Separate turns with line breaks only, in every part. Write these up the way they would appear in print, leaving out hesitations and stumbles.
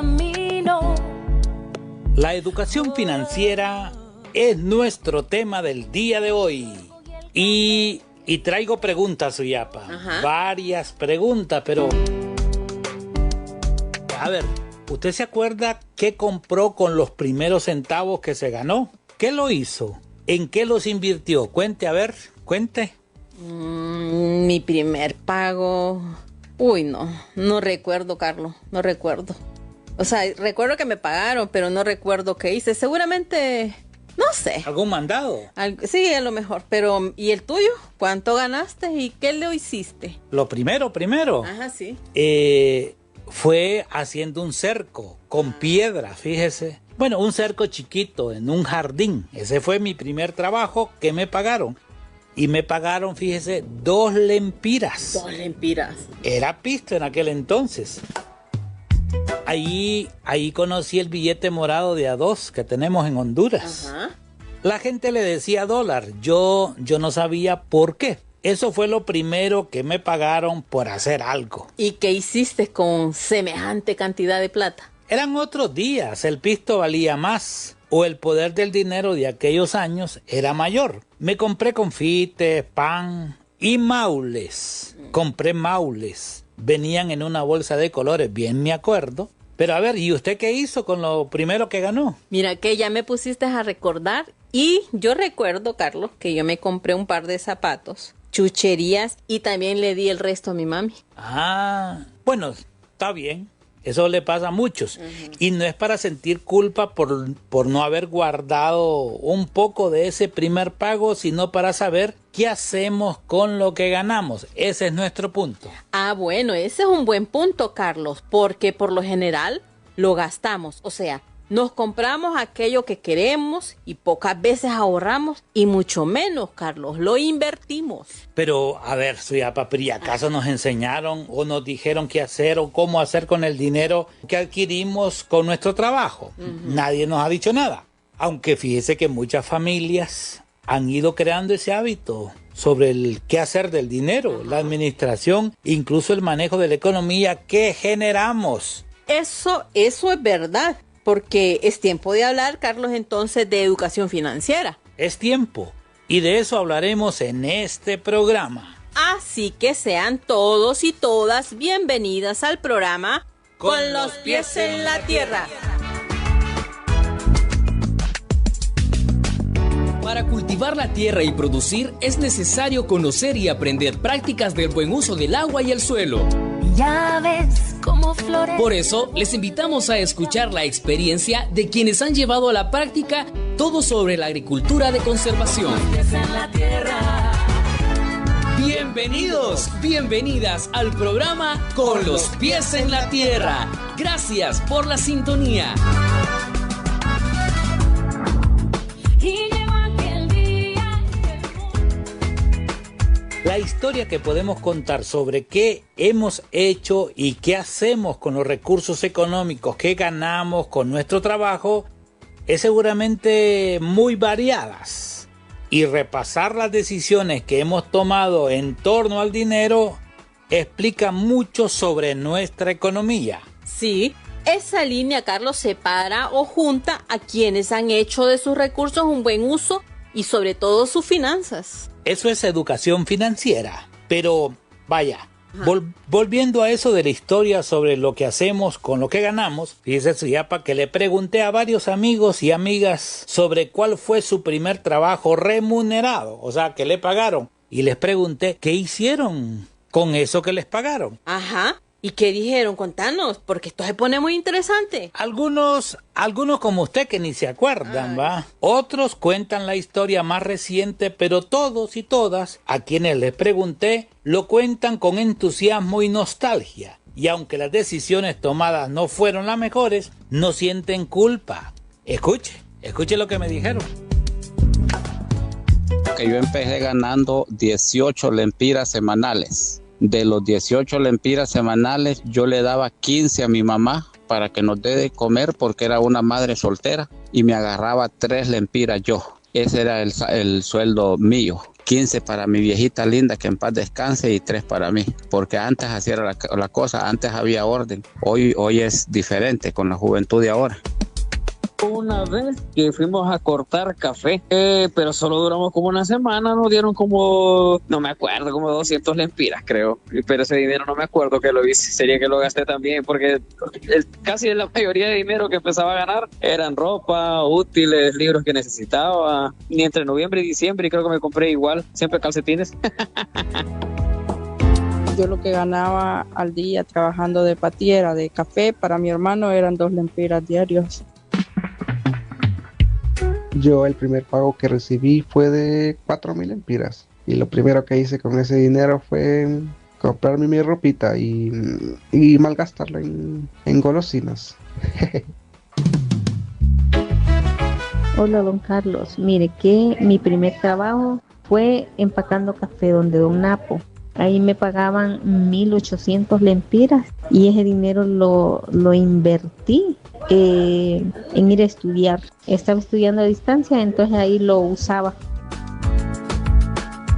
camino.
La educación financiera es nuestro tema del día de hoy. Y traigo preguntas, Suyapa.
Ajá.
Varias preguntas, pero... A ver, ¿usted se acuerda qué compró con los primeros centavos que se ganó? ¿Qué lo hizo? ¿En qué los invirtió? Cuente, a ver, cuente.
Mi primer pago... Uy, no recuerdo, Carlos, no recuerdo. O sea, recuerdo que me pagaron, pero no recuerdo qué hice. Seguramente, no sé.
¿Algún mandado?
Sí, a lo mejor. Pero, ¿y el tuyo? ¿Cuánto ganaste y qué lo hiciste?
Lo primero.
Ajá, sí.
Fue haciendo un cerco con piedra, fíjese. Bueno, un cerco chiquito en un jardín. Ese fue mi primer trabajo que me pagaron. Y me pagaron, fíjese, 2 lempiras.
2 lempiras.
Era pisto en aquel entonces. Ahí conocí el billete morado de A2 que tenemos en Honduras.
Ajá.
La gente le decía dólar. Yo no sabía por qué. Eso fue lo primero que me pagaron por hacer algo.
¿Y qué hiciste con semejante cantidad de plata?
Eran otros días, el pisto valía más, o el poder del dinero de aquellos años era mayor. Me compré confites, pan y maules. Compré maules. Venían en una bolsa de colores, bien me acuerdo. Pero a ver, ¿y usted qué hizo con lo primero que ganó?
Mira que ya me pusiste a recordar y yo recuerdo, Carlos, que yo me compré un par de zapatos, chucherías y también le di el resto a mi mami.
Ah, bueno, está bien. Eso le pasa a muchos. Uh-huh. Y no es para sentir culpa por no haber guardado un poco de ese primer pago, sino para saber qué hacemos con lo que ganamos. Ese es nuestro punto.
Ah, bueno, ese es un buen punto, Carlos, porque por lo general lo gastamos. O sea, nos compramos aquello que queremos y pocas veces ahorramos y mucho menos, Carlos, lo invertimos.
Pero, a ver, Suyapa, ¿y acaso nos enseñaron o nos dijeron qué hacer o cómo hacer con el dinero que adquirimos con nuestro trabajo? Uh-huh. Nadie nos ha dicho nada. Aunque fíjese que muchas familias han ido creando ese hábito sobre el qué hacer del dinero, la administración, incluso el manejo de la economía que generamos.
Eso es verdad. Porque es tiempo de hablar, Carlos, entonces de educación financiera.
Es tiempo, y de eso hablaremos en este programa.
Así que sean todos y todas bienvenidas al programa Con los pies en la tierra.
Para cultivar la tierra y producir es necesario conocer y aprender prácticas del buen uso del agua y el suelo.
Ya ves cómo florece.
Por eso, les invitamos a escuchar la experiencia de quienes han llevado a la práctica todo sobre la agricultura de conservación. Bienvenidos, bienvenidas al programa Con los pies en la tierra. Gracias por la sintonía.
La historia que podemos contar sobre qué hemos hecho y qué hacemos con los recursos económicos que ganamos con nuestro trabajo es seguramente muy variadas. Y repasar las decisiones que hemos tomado en torno al dinero explica mucho sobre nuestra economía.
Sí, esa línea, Carlos, separa o junta a quienes han hecho de sus recursos un buen uso y sobre todo sus finanzas.
Eso es educación financiera. Pero vaya, volviendo a eso de la historia sobre lo que hacemos con lo que ganamos, fíjese, Suyapa, que le pregunté a varios amigos y amigas sobre cuál fue su primer trabajo remunerado, o sea, que le pagaron. Y les pregunté qué hicieron con eso que les pagaron.
Ajá. ¿Y qué dijeron? Contanos, porque esto se pone muy interesante.
Algunos como usted que ni se acuerdan, ¿va? Otros cuentan la historia más reciente, pero todos y todas, a quienes les pregunté, lo cuentan con entusiasmo y nostalgia. Y aunque las decisiones tomadas no fueron las mejores, no sienten culpa. Escuche lo que me dijeron.
Que yo empecé ganando 18 lempiras semanales. De los 18 lempiras semanales, yo le daba 15 a mi mamá para que nos dé de comer porque era una madre soltera y me agarraba 3 lempiras yo. Ese era el sueldo mío. 15 para mi viejita linda, que en paz descanse, y 3 para mí, porque antes así era la cosa, antes había orden, hoy es diferente con la juventud de ahora.
Una vez que fuimos a cortar café, pero solo duramos como una semana, nos dieron como, no me acuerdo, como 200 lempiras creo, pero ese dinero no me acuerdo que lo hice, sería que lo gasté también, porque casi la mayoría de dinero que empezaba a ganar eran ropa, útiles, libros que necesitaba, y entre noviembre y diciembre, y creo que me compré igual, siempre calcetines.
Yo lo que ganaba al día trabajando de patiera, de café, para mi hermano eran 2 lempiras diarios.
Yo el primer pago que recibí fue de 4,000 lempiras. Y lo primero que hice con ese dinero fue comprarme mi ropita y malgastarla en golosinas.
Hola, don Carlos. Mire que mi primer trabajo fue empacando café donde don Napo. Ahí me pagaban 1,800 lempiras y ese dinero lo invertí en ir a estudiar. Estaba estudiando a distancia, entonces ahí lo usaba.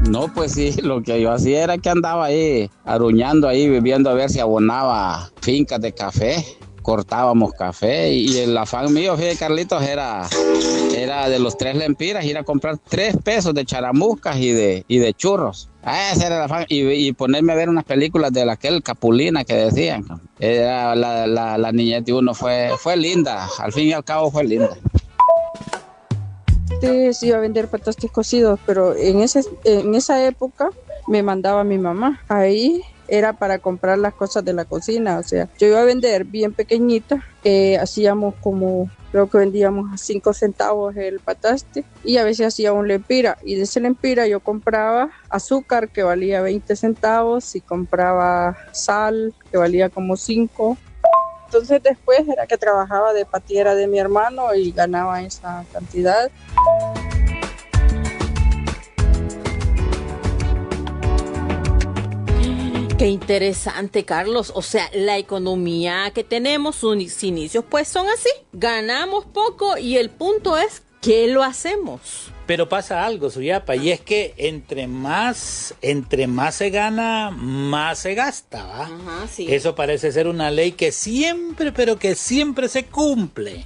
No, pues sí, lo que yo hacía era que andaba ahí aruñando ahí, viviendo a ver si abonaba fincas de café. Cortábamos café y el afán mío, fíjate, Carlitos, era de los 3 lempiras, ir a comprar 3 pesos de charamuscas y de churros. Ese era el afán, y ponerme a ver unas películas de aquel Capulina que decían. Era la niñez de uno fue linda, al fin y al cabo fue linda.
Antes iba a vender patastes cocidos, pero en esa época me mandaba mi mamá. Ahí era para comprar las cosas de la cocina, o sea, yo iba a vender bien pequeñita, hacíamos como, creo que vendíamos a 5 centavos el pataste y a veces hacía 1 lempira, y de ese lempira yo compraba azúcar que valía 20 centavos y compraba sal que valía como 5. Entonces después era que trabajaba de patiera de mi hermano y ganaba esa cantidad.
Qué interesante, Carlos. O sea, la economía que tenemos, sus inicios pues son así. Ganamos poco y el punto es ¿qué lo hacemos?
Pero pasa algo, Suyapa, y es que entre más se gana, más se gasta, ¿va?
Ajá, sí.
Eso parece ser una ley que siempre, pero que siempre se cumple.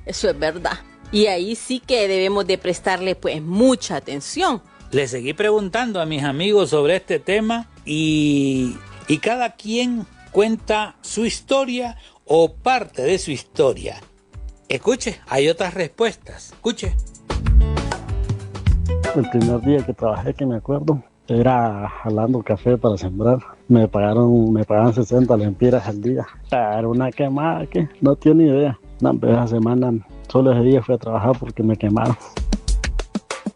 Eso es verdad. Y ahí sí que debemos de prestarle pues mucha atención.
Le seguí preguntando a mis amigos sobre este tema y cada quien cuenta su historia o parte de su historia. Escuche, hay otras respuestas. Escuche.
El primer día que trabajé, que me acuerdo, era jalando café para sembrar. Me pagaban 60 lempiras al día. Era una quemada que no tiene idea. No, pero esa semana, solo ese día fui a trabajar porque me quemaron.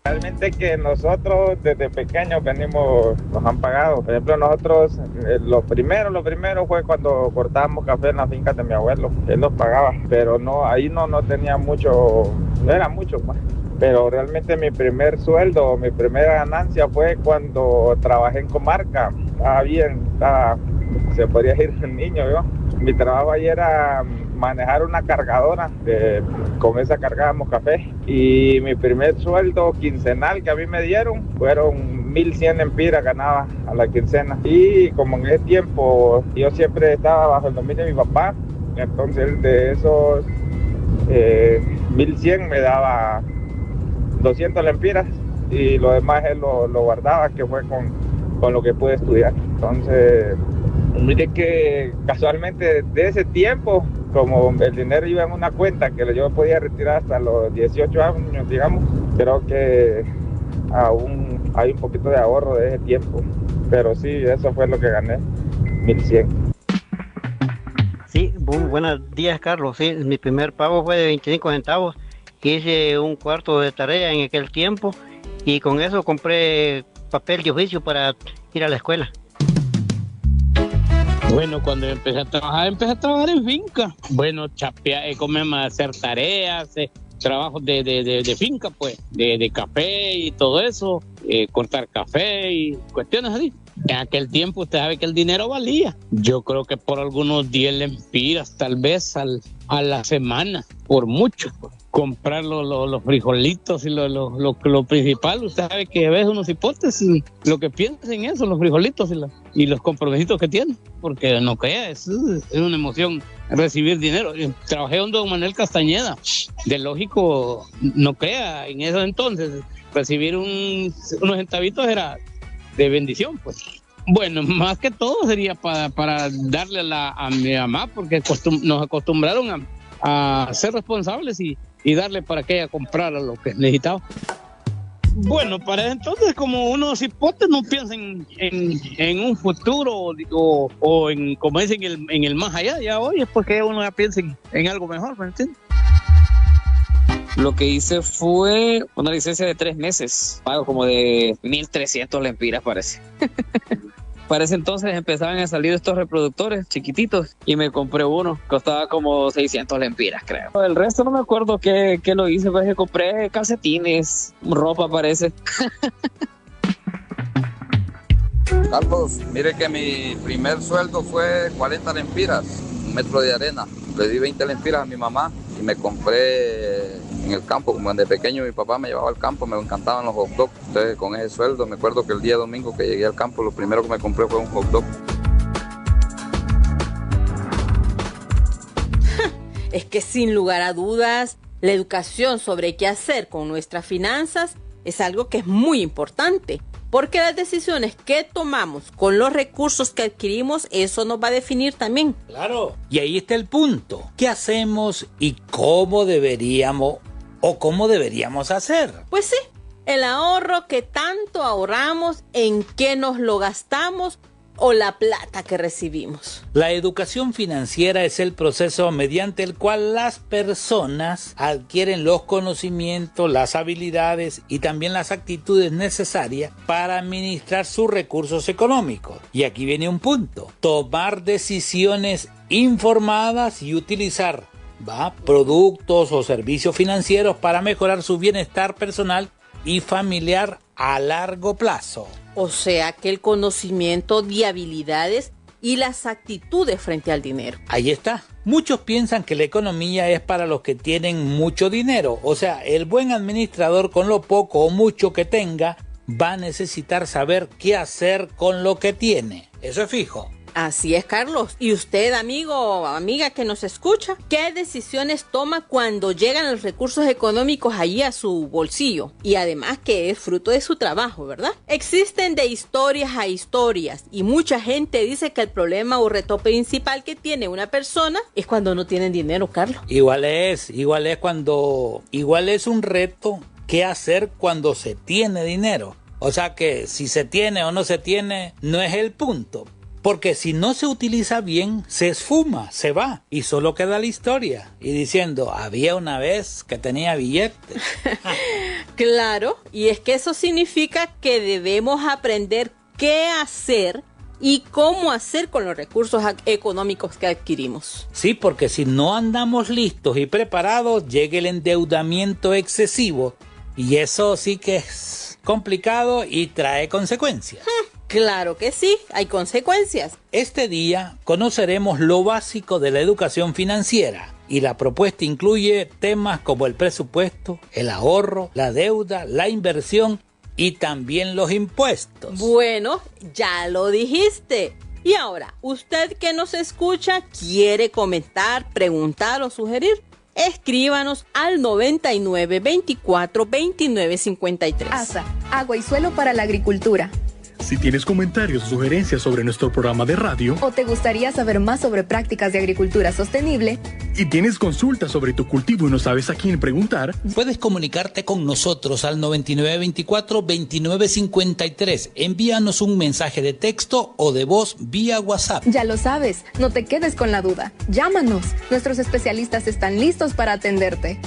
Realmente que nosotros desde pequeños nos han pagado. Por ejemplo, nosotros lo primero fue cuando cortábamos café en las fincas de mi abuelo. Él nos pagaba, pero ahí no tenía mucho, no era mucho más. Pero realmente mi primer sueldo, mi primera ganancia fue cuando trabajé en comarca. Estaba bien, se podría ir el niño, ¿no? Mi trabajo ahí era manejar una cargadora, con esa cargábamos café, y mi primer sueldo quincenal que a mí me dieron fueron 1,100 lempiras, ganaba a la quincena, y como en ese tiempo yo siempre estaba bajo el dominio de mi papá, entonces de esos 1,100 me daba 200 lempiras y lo demás él lo guardaba, que fue con lo que pude estudiar. Entonces mire que casualmente de ese tiempo, como el dinero iba en una cuenta que yo podía retirar hasta los 18 años, digamos, creo que aún hay un poquito de ahorro de ese tiempo, pero sí, eso fue lo que gané, 1,100.
Sí, buenos días, Carlos. Sí, mi primer pago fue de 25 centavos, hice un cuarto de tarea en aquel tiempo y con eso compré papel de oficio para ir a la escuela.
Bueno, cuando empecé a trabajar en finca. Bueno, chapear, hacer tareas, trabajos de finca, pues, de café y todo eso, cortar café y cuestiones así. En aquel tiempo usted sabe que el dinero valía. Yo creo que por algunos 10 lempiras, tal vez a la semana, por mucho. comprar los frijolitos y lo principal. Usted sabe que a veces unos hipotes y lo que piensa en eso, los frijolitos y los comprometitos que tiene, porque no crea, es una emoción recibir dinero. Trabajé con don Manuel Castañeda, de lógico, no crea, en eso entonces recibir unos centavitos era de bendición, pues. Bueno, más que todo sería para darle a mi mamá, porque nos acostumbraron a ser responsables y darle para que ella comprara lo que necesitaba. Bueno, para entonces, como unos hipotes no piensan en un futuro o en, como dicen, en el más allá, ya hoy es porque uno ya piensa en algo mejor, ¿me entiendes?
Lo que hice fue una licencia de 3 meses, pago como de 1.300 lempiras parece. Para ese entonces empezaban a salir estos reproductores chiquititos y me compré uno, costaba como 600 lempiras creo. El resto no me acuerdo qué lo hice, pues que compré calcetines, ropa parece.
Carlos, mire que mi primer sueldo fue 40 lempiras, 1 metro de arena. Le di 20 lempiras a mi mamá y me compré en el campo, como de pequeño mi papá me llevaba al campo, me encantaban los hot dogs. Entonces con ese sueldo me acuerdo que el día domingo que llegué al campo lo primero que me compré fue un hot dog.
Es que sin lugar a dudas, la educación sobre qué hacer con nuestras finanzas es algo que es muy importante, porque las decisiones que tomamos con los recursos que adquirimos, eso nos va a definir también.
Claro, y ahí está el punto. ¿Qué hacemos y cómo deberíamos hacer?
Pues sí, el ahorro que tanto ahorramos, en qué nos lo gastamos o la plata que recibimos.
La educación financiera es el proceso mediante el cual las personas adquieren los conocimientos, las habilidades y también las actitudes necesarias para administrar sus recursos económicos. Y aquí viene un punto: tomar decisiones informadas y utilizar productos o servicios financieros para mejorar su bienestar personal y familiar a largo plazo.
O sea que el conocimiento de habilidades y las actitudes frente al dinero.
Ahí está. Muchos piensan que la economía es para los que tienen mucho dinero. O sea, el buen administrador, con lo poco o mucho que tenga, va a necesitar saber qué hacer con lo que tiene. Eso es fijo.
Así es, Carlos. ¿Y usted, amigo o amiga que nos escucha, qué decisiones toma cuando llegan los recursos económicos allí a su bolsillo? Y además que es fruto de su trabajo, ¿verdad? Existen de historias a historias y mucha gente dice que el problema o reto principal que tiene una persona es cuando no tienen dinero, Carlos.
Igual es un reto qué hacer cuando se tiene dinero. O sea que si se tiene o no se tiene no es el punto. Porque si no se utiliza bien, se esfuma, se va y solo queda la historia. Y diciendo, había una vez que tenía billetes.
Claro, y es que eso significa que debemos aprender qué hacer y cómo hacer con los recursos económicos que adquirimos.
Sí, porque si no andamos listos y preparados, llega el endeudamiento excesivo. Y eso sí que es complicado y trae consecuencias.
Claro que sí, hay consecuencias.
Este día conoceremos lo básico de la educación financiera y la propuesta incluye temas como el presupuesto, el ahorro, la deuda, la inversión y también los impuestos.
Bueno, ya lo dijiste. Y ahora, usted que nos escucha, quiere comentar, preguntar o sugerir, escríbanos al 99 24 29 53.
ASA, Agua y Suelo para la Agricultura.
Si tienes comentarios o sugerencias sobre nuestro programa de radio,
o te gustaría saber más sobre prácticas de agricultura sostenible,
y tienes consultas sobre tu cultivo y no sabes a quién preguntar,
puedes comunicarte con nosotros al 9924-2953. Envíanos un mensaje de texto o de voz vía WhatsApp.
Ya lo sabes, no te quedes con la duda. Llámanos, nuestros especialistas están listos para atenderte.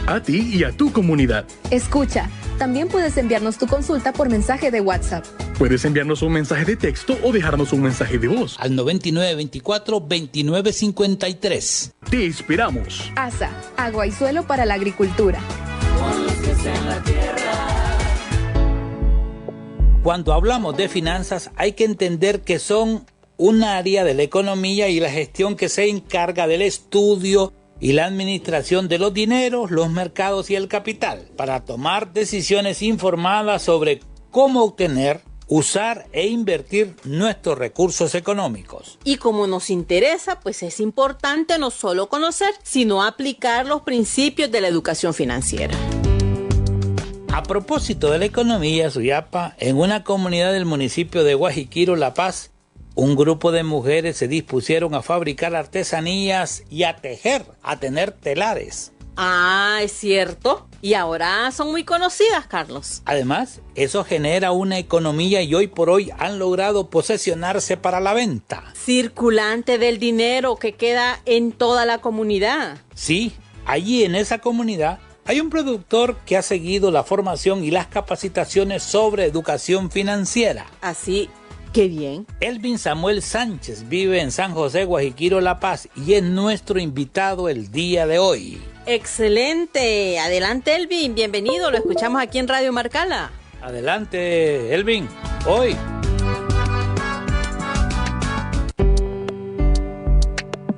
A ti y a tu comunidad.
Escucha, también puedes enviarnos tu consulta por mensaje de WhatsApp.
Puedes enviarnos un mensaje de texto o dejarnos un mensaje de voz.
Al 9924-2953.
Te esperamos.
ASA, Agua y Suelo para la Agricultura.
Cuando hablamos de finanzas hay que entender que son un área de la economía y la gestión que se encarga del estudio y la administración de los dineros, los mercados y el capital, para tomar decisiones informadas sobre cómo obtener, usar e invertir nuestros recursos económicos.
Y como nos interesa, pues es importante no solo conocer, sino aplicar los principios de la educación financiera.
A propósito de la economía, Suyapa, en una comunidad del municipio de Guajiquiro, La Paz, un grupo de mujeres se dispusieron a fabricar artesanías y a tejer, a tener telares.
Ah, es cierto. Y ahora son muy conocidas, Carlos.
Además, eso genera una economía y hoy por hoy han logrado posesionarse para la venta.
Circulante del dinero que queda en toda la comunidad.
Sí, allí en esa comunidad hay un productor que ha seguido la formación y las capacitaciones sobre educación financiera.
Así, qué bien.
Elvin Samuel Sánchez vive en San José, Guajiquiro, La Paz y es nuestro invitado el día de hoy.
Excelente. Adelante, Elvin. Bienvenido. Lo escuchamos aquí en Radio Marcala.
Adelante, Elvin. Hoy.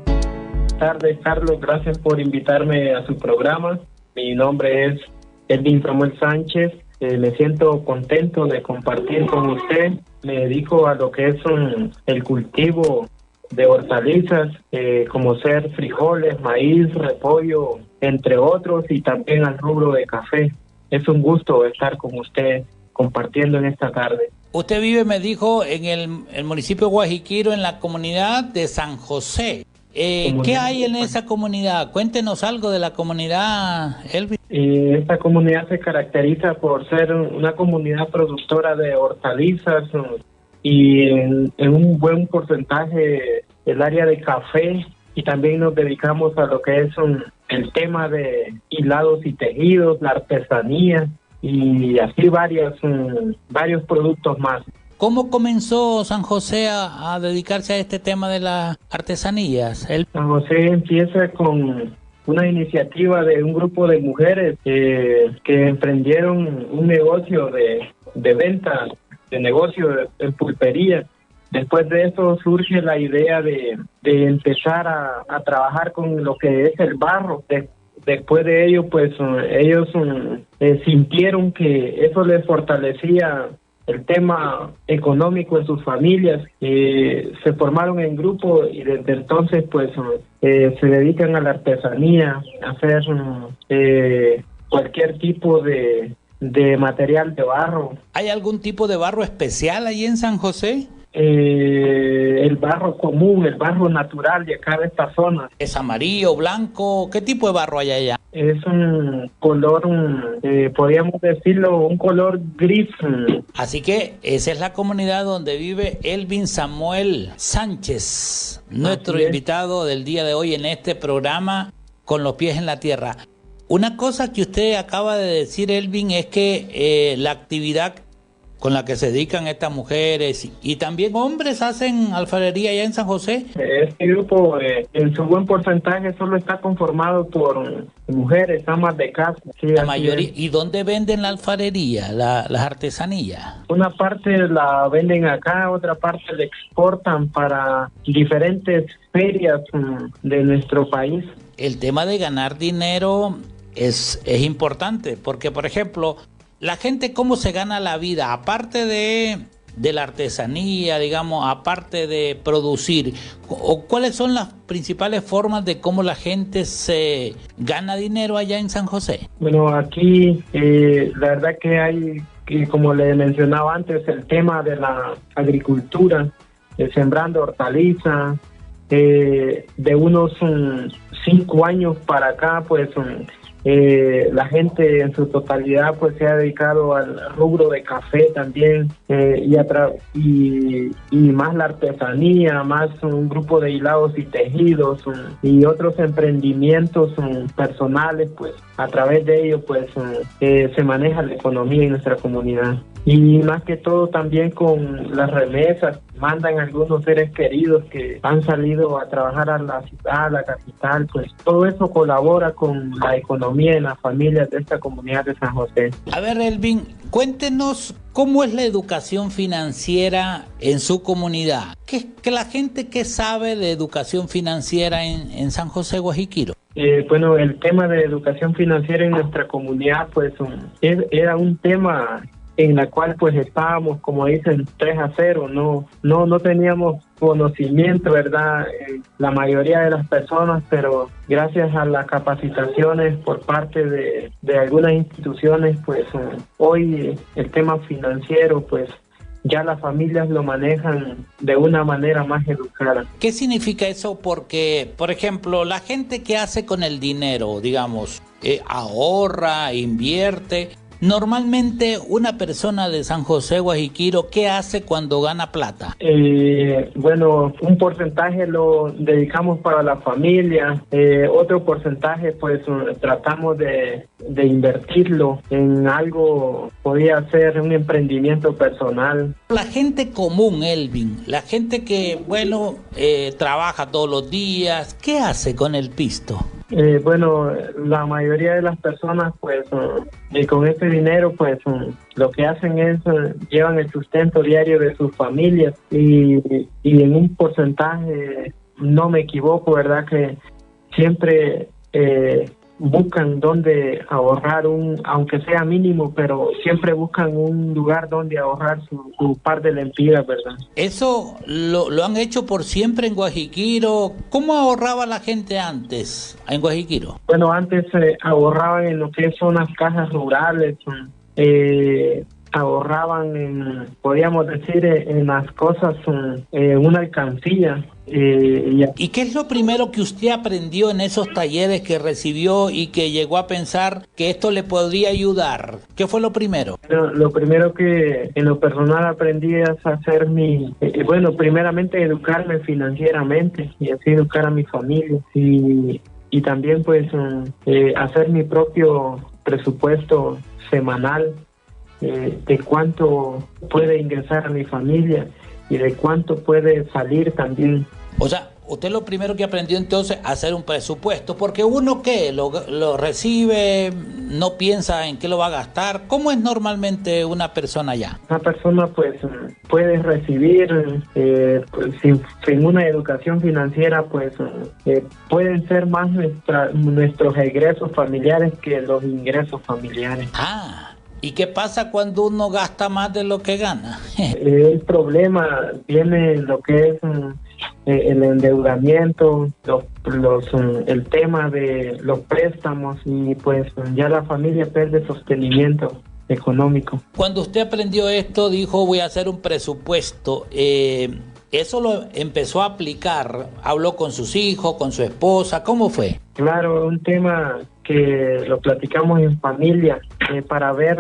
Buenas tardes, Carlos. Gracias por invitarme a su programa. Mi nombre es Elvin Samuel Sánchez. Me siento contento de compartir con usted. Me dedico a lo que es el cultivo de hortalizas, como ser frijoles, maíz, repollo, entre otros, y también al rubro de café. Es un gusto estar con usted compartiendo en esta tarde.
Usted vive, me dijo, en el municipio de Guajiquiro, en la comunidad de San José. ¿Qué hay en esa comunidad? Cuéntenos algo de la comunidad, Elvin.
Esta comunidad se caracteriza por ser una comunidad productora de hortalizas y en un buen porcentaje el área de café, y también nos dedicamos a lo que es el tema de hilados y tejidos, la artesanía y así varios productos más.
¿Cómo comenzó San José a dedicarse a este tema de las artesanías?
San José empieza con una iniciativa de un grupo de mujeres que emprendieron un negocio de venta, de negocio en pulpería. Después de eso surge la idea de empezar a trabajar con lo que es el barro. Después de ello, pues ellos sintieron que eso les fortalecía el tema económico en sus familias. Se formaron en grupo y desde entonces pues se dedican a la artesanía, a hacer cualquier tipo de material de barro.
¿Hay algún tipo de barro especial ahí en San José?
El barro común, el barro natural de acá de esta zona.
¿Es amarillo, blanco? ¿Qué tipo de barro hay allá?
Es un color, podríamos decirlo, un color gris.
Así que esa es la comunidad donde vive Elvin Samuel Sánchez, nuestro invitado del día de hoy en este programa Con los pies en la tierra. Una cosa que usted acaba de decir, Elvin, es que la actividad con la que se dedican estas mujeres y también hombres hacen alfarería allá en San José.
Este grupo en su buen porcentaje solo está conformado por mujeres, amas de casa. Sí,
la mayoría. ¿Y dónde venden la alfarería, las artesanías?
Una parte la venden acá, otra parte la exportan para diferentes ferias de nuestro país.
El tema de ganar dinero es importante porque, por ejemplo, la gente cómo se gana la vida, aparte de la artesanía, digamos, aparte de producir, o cuáles son las principales formas de cómo la gente se gana dinero allá en San José.
Bueno, aquí la verdad que hay, como le mencionaba antes, el tema de la agricultura, sembrando hortalizas, de unos 5 años para acá, pues la gente en su totalidad pues se ha dedicado al rubro de café también, y más la artesanía, más un grupo de hilados y tejidos y otros emprendimientos personales. Pues a través de ello pues se maneja la economía en nuestra comunidad. Y más que todo también con las remesas, mandan algunos seres queridos que han salido a trabajar a la ciudad, a la capital, pues todo eso colabora con la economía en las familias de esta comunidad de San José.
A ver, Elvin, cuéntenos cómo es la educación financiera en su comunidad. ¿Que la gente que sabe de educación financiera en San José, Guajiquiro?
Bueno, el tema de educación financiera en nuestra comunidad, pues era un tema en la cual pues estábamos, como dicen, 3-0, no teníamos conocimiento, ¿verdad? La mayoría de las personas, pero gracias a las capacitaciones por parte de algunas instituciones, pues hoy el tema financiero, pues ya las familias lo manejan de una manera más educada.
¿Qué significa eso? Porque, por ejemplo, la gente que hace con el dinero, digamos, ahorra, invierte. Normalmente una persona de San José, Guajiquiro, ¿qué hace cuando gana plata?
Bueno, un porcentaje lo dedicamos para la familia, otro porcentaje pues tratamos de invertirlo en algo, podría ser un emprendimiento personal.
La gente común, Elvin, la gente que, bueno, trabaja todos los días, ¿qué hace con el pisto?
Bueno, la mayoría de las personas pues con este dinero pues lo que hacen es llevan el sustento diario de sus familias y en un porcentaje, no me equivoco, ¿verdad? Que siempre buscan donde ahorrar aunque sea mínimo, pero siempre buscan un lugar donde ahorrar su par de lempiras, ¿verdad?
Eso lo han hecho por siempre en Guajiquiro. ¿Cómo ahorraba la gente antes en Guajiquiro?
Bueno, antes ahorraban en lo que son las cajas rurales, ahorraban podríamos decir, en las cosas, una alcancía.
¿Y qué es lo primero que usted aprendió en esos talleres que recibió y que llegó a pensar que esto le podría ayudar? ¿Qué fue lo primero?
Lo primero que en lo personal aprendí es hacer bueno, primeramente educarme financieramente y así educar a mi familia y también pues hacer mi propio presupuesto semanal de cuánto puede ingresar a mi familia y de cuánto puede salir también.
O sea, usted lo primero que aprendió entonces a hacer un presupuesto, porque uno que lo recibe, no piensa en qué lo va a gastar. ¿Cómo es normalmente una persona allá?
Una persona pues puede recibir pues, sin una educación financiera, pues pueden ser más nuestros egresos familiares que los ingresos familiares.
¿Y qué pasa cuando uno gasta más de lo que gana?
El problema viene lo que es el endeudamiento, el tema de los préstamos y pues ya la familia pierde sostenimiento económico.
Cuando usted aprendió esto, dijo voy a hacer un presupuesto. ¿Eso lo empezó a aplicar? ¿Habló con sus hijos, con su esposa? ¿Cómo fue?
Claro, un tema que lo platicamos en familia para ver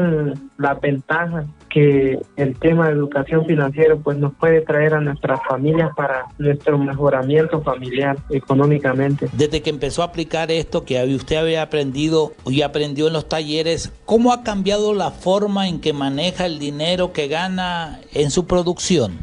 las ventajas que el tema de educación financiera pues nos puede traer a nuestras familias para nuestro mejoramiento familiar económicamente.
Desde que empezó a aplicar esto que usted había aprendido y aprendió en los talleres, ¿cómo ha cambiado la forma en que maneja el dinero que gana en su producción?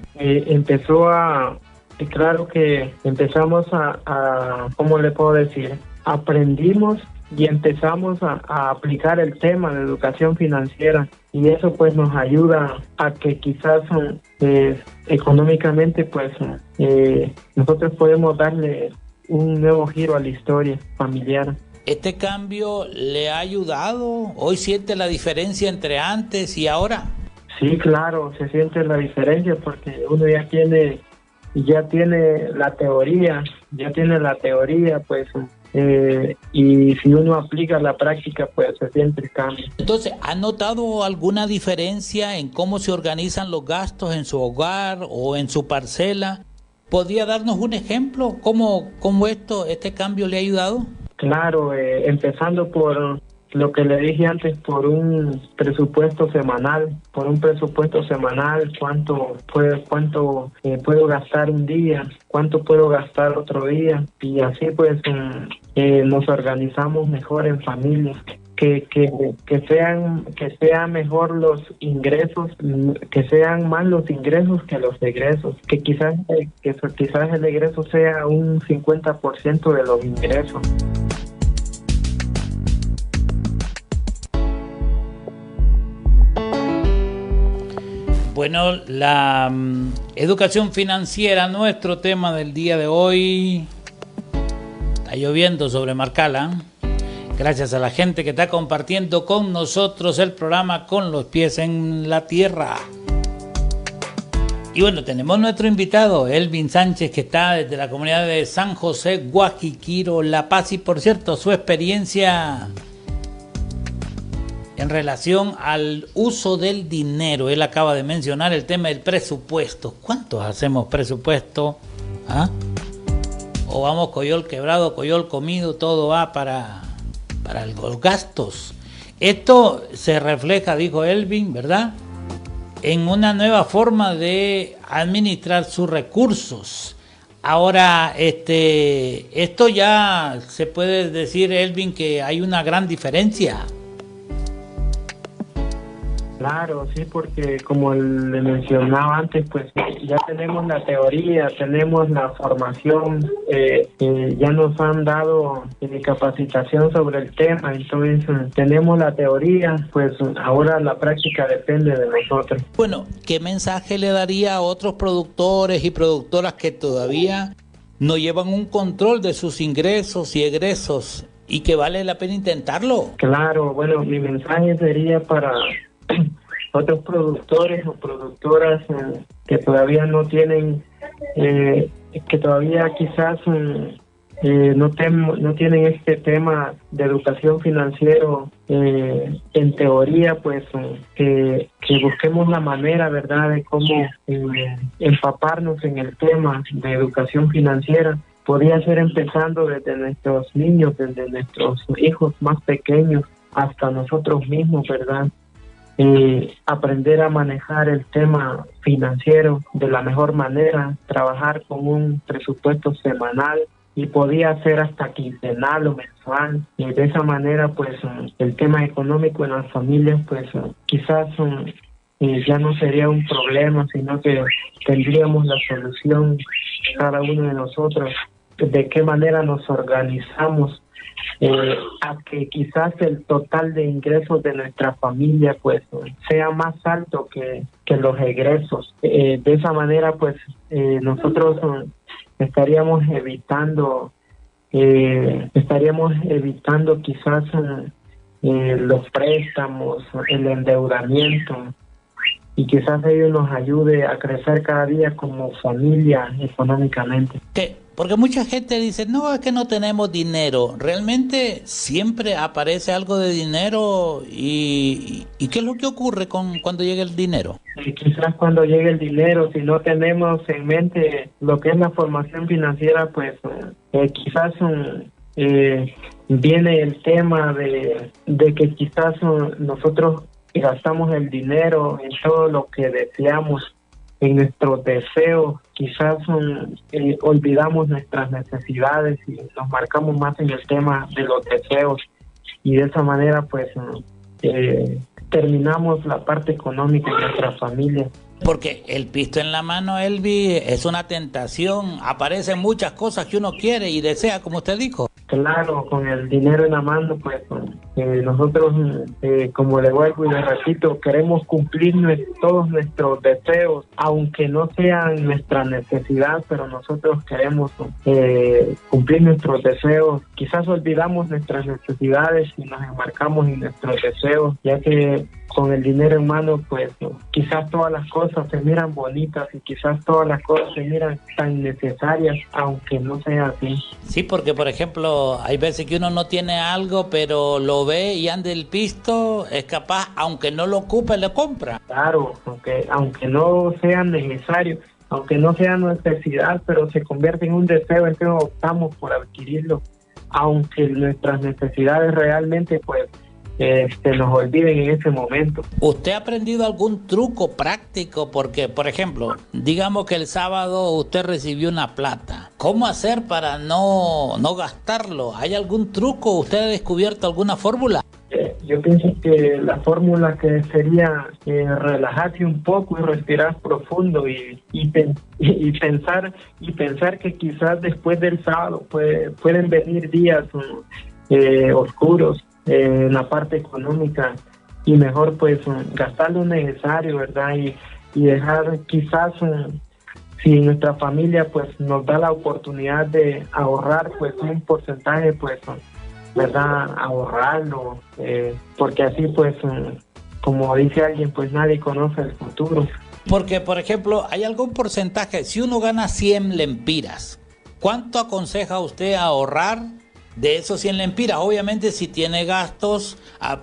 Claro que empezamos a ¿cómo le puedo decir? Aprendimos y empezamos a aplicar el tema de educación financiera y eso pues nos ayuda a que quizás económicamente pues nosotros podemos darle un nuevo giro a la historia familiar.
¿Este cambio le ha ayudado? ¿Hoy siente la diferencia entre antes y ahora?
Sí, claro, se siente la diferencia porque uno ya tiene la teoría, pues y si uno aplica la práctica, pues se siente el cambio.
Entonces, ¿ha notado alguna diferencia en cómo se organizan los gastos en su hogar o en su parcela? ¿Podría darnos un ejemplo? ¿Cómo este cambio le ha ayudado?
Claro, empezando por lo que le dije antes, por un presupuesto semanal, cuánto puedo gastar un día, cuánto puedo gastar otro día, y así pues nos organizamos mejor en familia. Que sean mejor los ingresos, que sean más los ingresos que los egresos, que quizás el egreso sea un 50% de los ingresos.
Bueno, la educación financiera, nuestro tema del día de hoy. Está lloviendo sobre Marcala. Gracias a la gente que está compartiendo con nosotros el programa Con los Pies en la Tierra. Y bueno, tenemos nuestro invitado, Elvin Sánchez, que está desde la comunidad de San José, Guajiquiro, La Paz. Y por cierto, su experiencia en relación al uso del dinero. Él acaba de mencionar el tema del presupuesto. ¿Cuántos hacemos presupuesto? ¿Ah? O vamos coyol quebrado, coyol comido, todo va para los gastos. Esto se refleja, dijo Elvin, ¿verdad?, en una nueva forma de administrar sus recursos. Ahora, esto ya se puede decir, Elvin, que hay una gran diferencia.
Claro, sí, porque como le mencionaba antes, pues ya tenemos la teoría, tenemos la formación, ya nos han dado capacitación sobre el tema, entonces tenemos la teoría, pues ahora la práctica depende de nosotros.
Bueno, ¿qué mensaje le daría a otros productores y productoras que todavía no llevan un control de sus ingresos y egresos y que vale la pena intentarlo?
Claro, bueno, mi mensaje sería para otros productores o productoras que todavía no tienen, que todavía quizás no tienen este tema de educación financiero en teoría, pues que busquemos la manera, ¿verdad?, de cómo empaparnos en el tema de educación financiera. Podría ser empezando desde nuestros niños, desde nuestros hijos más pequeños hasta nosotros mismos, ¿verdad? Aprender a manejar el tema financiero de la mejor manera, trabajar con un presupuesto semanal y podía ser hasta quincenal o mensual, y de esa manera pues el tema económico en las familias pues quizás ya no sería un problema, sino que tendríamos la solución cada uno de nosotros, de qué manera nos organizamos a que quizás el total de ingresos de nuestra familia pues sea más alto que los egresos. De esa manera pues nosotros estaríamos evitando quizás los préstamos, el endeudamiento, y quizás ello nos ayude a crecer cada día como familia económicamente.
Porque mucha gente dice, no, es que no tenemos dinero. Realmente siempre aparece algo de dinero. ¿Y qué es lo que ocurre cuando llega el dinero?
Quizás cuando llegue el dinero, si no tenemos en mente lo que es la formación financiera, pues quizás viene el tema de que quizás nosotros gastamos el dinero en todo lo que deseamos, en nuestros deseos, quizás olvidamos nuestras necesidades y nos marcamos más en el tema de los deseos, y de esa manera pues terminamos la parte económica de nuestra familia.
Porque el pisto en la mano, Elvi, es una tentación. Aparecen muchas cosas que uno quiere y desea, como usted dijo.
Claro, con el dinero en la mano, pues nosotros, como le vuelvo y le repito, queremos cumplir todos nuestros deseos, aunque no sean nuestra necesidad, pero nosotros queremos cumplir nuestros deseos. Quizás olvidamos nuestras necesidades y nos enmarcamos en nuestros deseos, ya que con el dinero en mano, pues quizás todas las cosas se miran bonitas y quizás todas las cosas se miran tan necesarias, aunque no sea así.
Sí, porque por ejemplo, hay veces que uno no tiene algo, pero lo ve y anda el pisto, es capaz, aunque no lo ocupe, lo compra.
Claro, aunque no sea necesario, aunque no sea necesidad, pero se convierte en un deseo, entonces optamos por adquirirlo, aunque nuestras necesidades realmente pues nos olviden en ese momento.
¿Usted ha aprendido algún truco práctico? Porque, por ejemplo, digamos que el sábado usted recibió una plata. ¿Cómo hacer para no gastarlo? ¿Hay algún truco? ¿Usted ha descubierto alguna fórmula?
Yo pienso que la fórmula que sería relajarse un poco y respirar profundo y pensar que quizás después del sábado pueden venir días oscuros en la parte económica, y mejor pues gastar lo necesario, ¿verdad? Y dejar quizás si nuestra familia pues nos da la oportunidad de ahorrar pues un porcentaje, pues, ¿verdad? Ahorrarlo, porque así pues, como dice alguien, pues nadie conoce el futuro.
Porque, por ejemplo, hay algún porcentaje, si uno gana 100 lempiras, ¿cuánto aconseja usted ahorrar de esos 100 lempiras? Obviamente, si tiene gastos,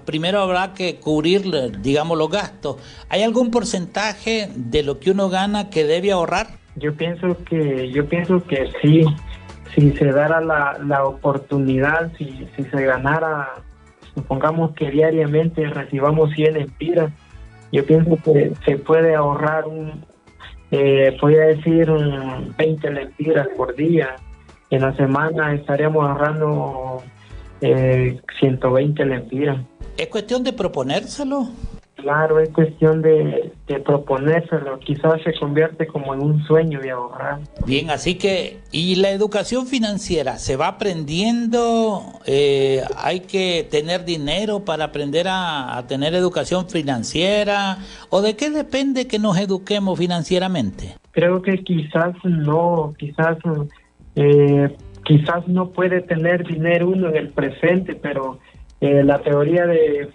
primero habrá que cubrir, digamos, los gastos. ¿Hay algún porcentaje de lo que uno gana que debe ahorrar?
Yo pienso que sí. Si se dara la oportunidad, si se ganara, supongamos que diariamente recibamos 100 lempiras, yo pienso que se puede ahorrar voy a decir 20 lempiras por día. En la semana estaríamos ahorrando 120 lempiras.
¿Es cuestión de proponérselo?
Claro, es cuestión de proponérselo. Quizás se convierte como en un sueño de ahorrar.
Bien, así que, ¿y la educación financiera se va aprendiendo? ¿Hay que tener dinero para aprender a tener educación financiera? ¿O de qué depende que nos eduquemos financieramente?
Creo que quizás no puede tener dinero uno en el presente, pero la teoría de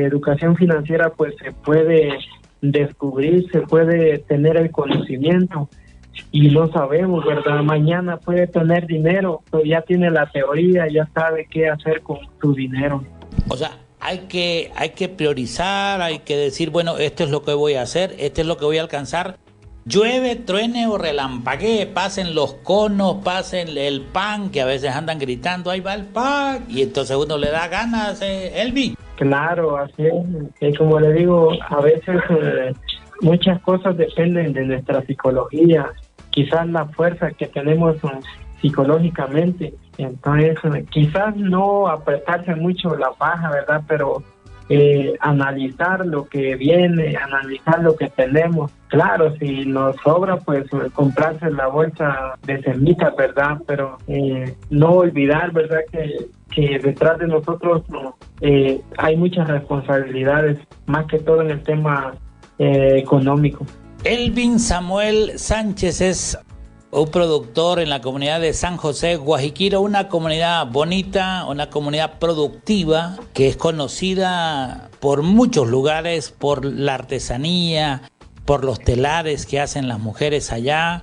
educación financiera pues se puede descubrir, se puede tener el conocimiento y no sabemos, ¿verdad? Mañana puede tener dinero, pero ya tiene la teoría, ya sabe qué hacer con su dinero.
O sea, hay que priorizar, hay que decir, bueno, esto es lo que voy a hacer, esto es lo que voy a alcanzar. Llueve, truene o relampaguee, pasen los conos, pasen el pan, que a veces andan gritando, ahí va el pan, y entonces uno le da ganas, Elvin.
Claro, así es. Como le digo, a veces muchas cosas dependen de nuestra psicología, quizás la fuerza que tenemos psicológicamente. Entonces, quizás no apretarse mucho la paja, ¿verdad? Pero analizar lo que viene, analizar lo que tenemos. Claro, si nos sobra, pues comprarse la bolsa de semitas, ¿verdad? Pero no olvidar, ¿verdad? Que detrás de nosotros hay muchas responsabilidades, más que todo en el tema económico.
Elvin Samuel Sánchez es un productor en la comunidad de San José, Guajiquiro, una comunidad bonita, una comunidad productiva que es conocida por muchos lugares, por la artesanía, por los telares que hacen las mujeres allá.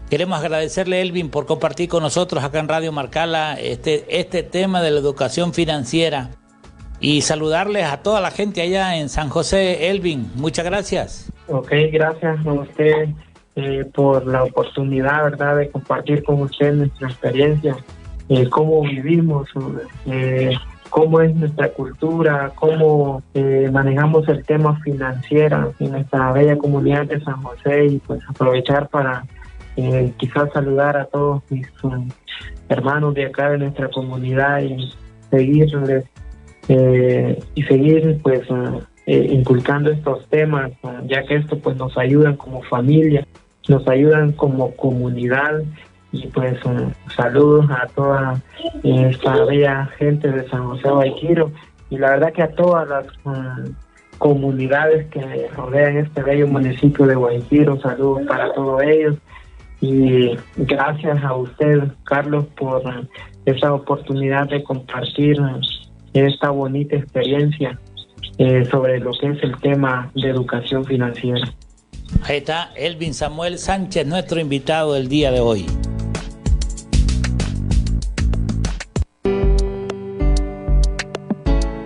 Queremos agradecerle, Elvin, por compartir con nosotros acá en Radio Marcala este tema de la educación financiera y saludarles a toda la gente allá en San José. Elvin, muchas gracias.
Ok, gracias a usted por la oportunidad, ¿verdad?, de compartir con usted nuestra experiencia, cómo vivimos, cómo es nuestra cultura, cómo manejamos el tema financiero en nuestra bella comunidad de San José, y pues aprovechar para quizás saludar a todos mis hermanos de acá de nuestra comunidad y seguirles seguir pues inculcando estos temas, ya que esto pues nos ayudan como familia, nos ayudan como comunidad. Y pues saludos a toda esta bella gente de San José Guajiquiro, y la verdad que a todas las comunidades que rodean este bello municipio de Guajiquiro, saludos para todos ellos. Y gracias a usted, Carlos, por esta oportunidad de compartir esta bonita experiencia sobre lo que es el tema de educación financiera.
Ahí está Elvin Samuel Sánchez, nuestro invitado del día de hoy.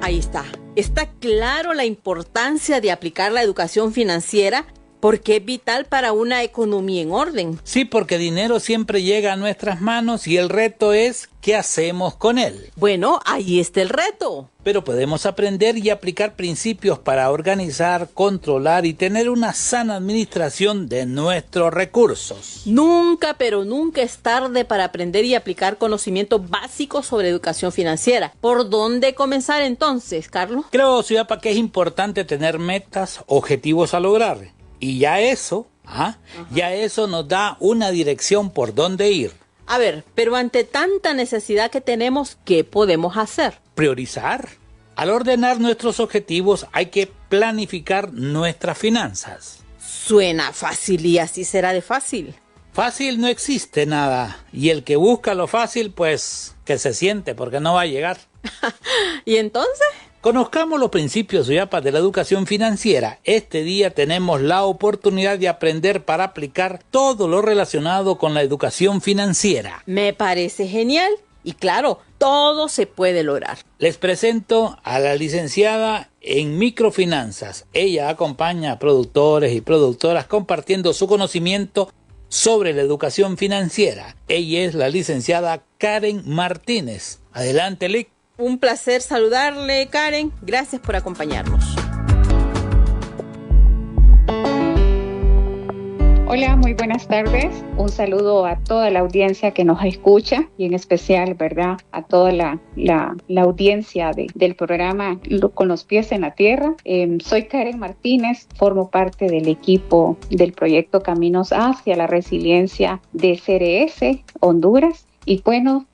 Ahí está. Está claro la importancia de aplicar la educación financiera, porque es vital para una economía en orden.
Sí, porque dinero siempre llega a nuestras manos y el reto es ¿qué hacemos con él?
Bueno, ahí está el reto.
Pero podemos aprender y aplicar principios para organizar, controlar y tener una sana administración de nuestros recursos.
Nunca, pero nunca es tarde para aprender y aplicar conocimientos básicos sobre educación financiera. ¿Por dónde comenzar entonces, Carlos?
Creo, Ciudadpa, que es importante tener metas, objetivos a lograr. Y ya eso nos da una dirección por dónde ir.
A ver, pero ante tanta necesidad que tenemos, ¿qué podemos hacer?
Priorizar. Al ordenar nuestros objetivos hay que planificar nuestras finanzas.
Suena fácil, y así será de fácil.
fácil no existe nada. Y el que busca lo fácil, pues que se siente, porque no va a llegar.
¿Y entonces?
Conozcamos los principios Suyapa de la educación financiera. Este día tenemos la oportunidad de aprender para aplicar todo lo relacionado con la educación financiera.
Me parece genial. Y claro, todo se puede lograr.
Les presento a la licenciada en microfinanzas. Ella acompaña a productores y productoras compartiendo su conocimiento sobre la educación financiera. Ella es la licenciada Karen Martínez. Adelante, Lic.
Un placer saludarle, Karen. Gracias por acompañarnos.
Hola, muy buenas tardes. Un saludo a toda la audiencia que nos escucha y en especial, ¿verdad?, a toda la audiencia del programa Con los Pies en la Tierra. Soy Karen Martínez, formo parte del equipo del proyecto Caminos hacia la Resiliencia de CRS Honduras. Y bueno,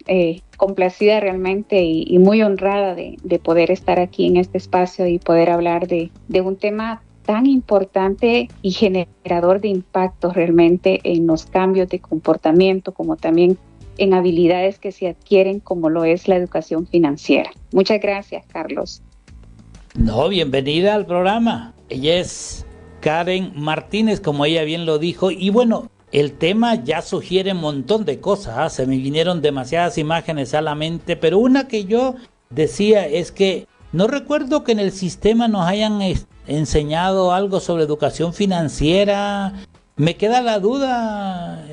complacida realmente y muy honrada de poder estar aquí en este espacio y poder hablar de un tema tan importante y generador de impactos realmente en los cambios de comportamiento, como también en habilidades que se adquieren, como lo es la educación financiera. Muchas gracias, Carlos.
No, bienvenida al programa. Ella es Karen Martínez, como ella bien lo dijo, y bueno, el tema ya sugiere un montón de cosas, se me vinieron demasiadas imágenes a la mente, pero una que yo decía es que no recuerdo que en el sistema nos hayan enseñado algo sobre educación financiera. Me queda la duda,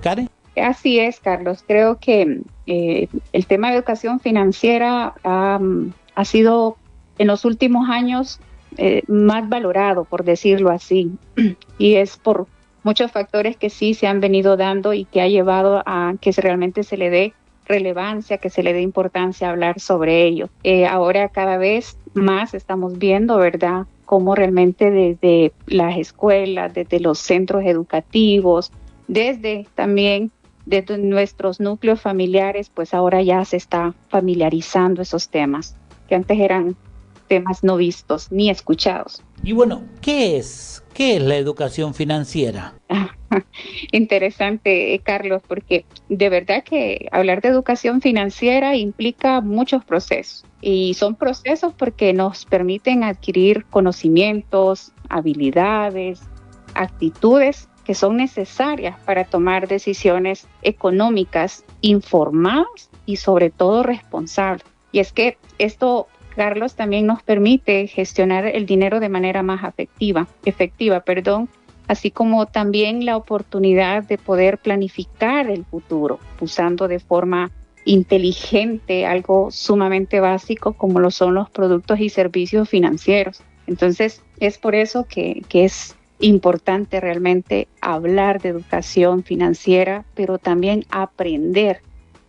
Karen.
Así es, Carlos. Creo que el tema de educación financiera ha sido en los últimos años más valorado, por decirlo así, y es por muchos factores que sí se han venido dando y que ha llevado a que realmente se le dé relevancia, que se le dé importancia a hablar sobre ello. Ahora cada vez más estamos viendo, ¿verdad?, cómo realmente desde las escuelas, desde los centros educativos, desde también desde nuestros núcleos familiares, pues ahora ya se está familiarizando esos temas, que antes eran temas no vistos ni escuchados.
Y bueno, ¿qué es la educación financiera?
Interesante, Carlos, porque de verdad que hablar de educación financiera implica muchos procesos, y son procesos porque nos permiten adquirir conocimientos, habilidades, actitudes que son necesarias para tomar decisiones económicas informadas y sobre todo responsables. Y es que esto, Carlos, también nos permite gestionar el dinero de manera más efectiva, así como también la oportunidad de poder planificar el futuro usando de forma inteligente algo sumamente básico como lo son los productos y servicios financieros. Entonces, es por eso que es importante realmente hablar de educación financiera, pero también aprender,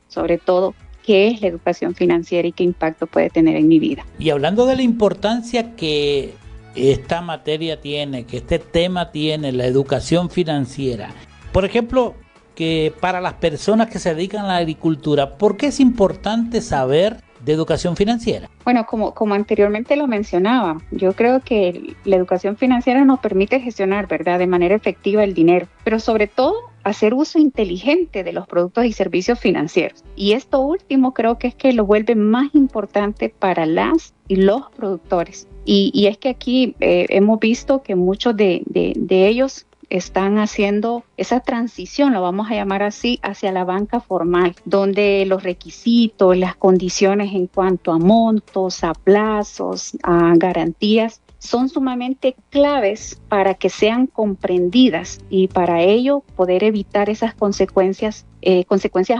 sobre todo, qué es la educación financiera y qué impacto puede tener en mi vida.
Y hablando de la importancia que esta materia tiene, que este tema tiene, la educación financiera, por ejemplo, que para las personas que se dedican a la agricultura, ¿por qué es importante saber de educación financiera?
Bueno, como anteriormente lo mencionaba, yo creo que la educación financiera nos permite gestionar, ¿verdad?, de manera efectiva el dinero, pero sobre todo hacer uso inteligente de los productos y servicios financieros. Y esto último creo que es que lo vuelve más importante para las y los productores. Y es que aquí hemos visto que muchos de ellos están haciendo esa transición, lo vamos a llamar así, hacia la banca formal, donde los requisitos, las condiciones en cuanto a montos, a plazos, a garantías, son sumamente claves para que sean comprendidas y para ello poder evitar esas consecuencias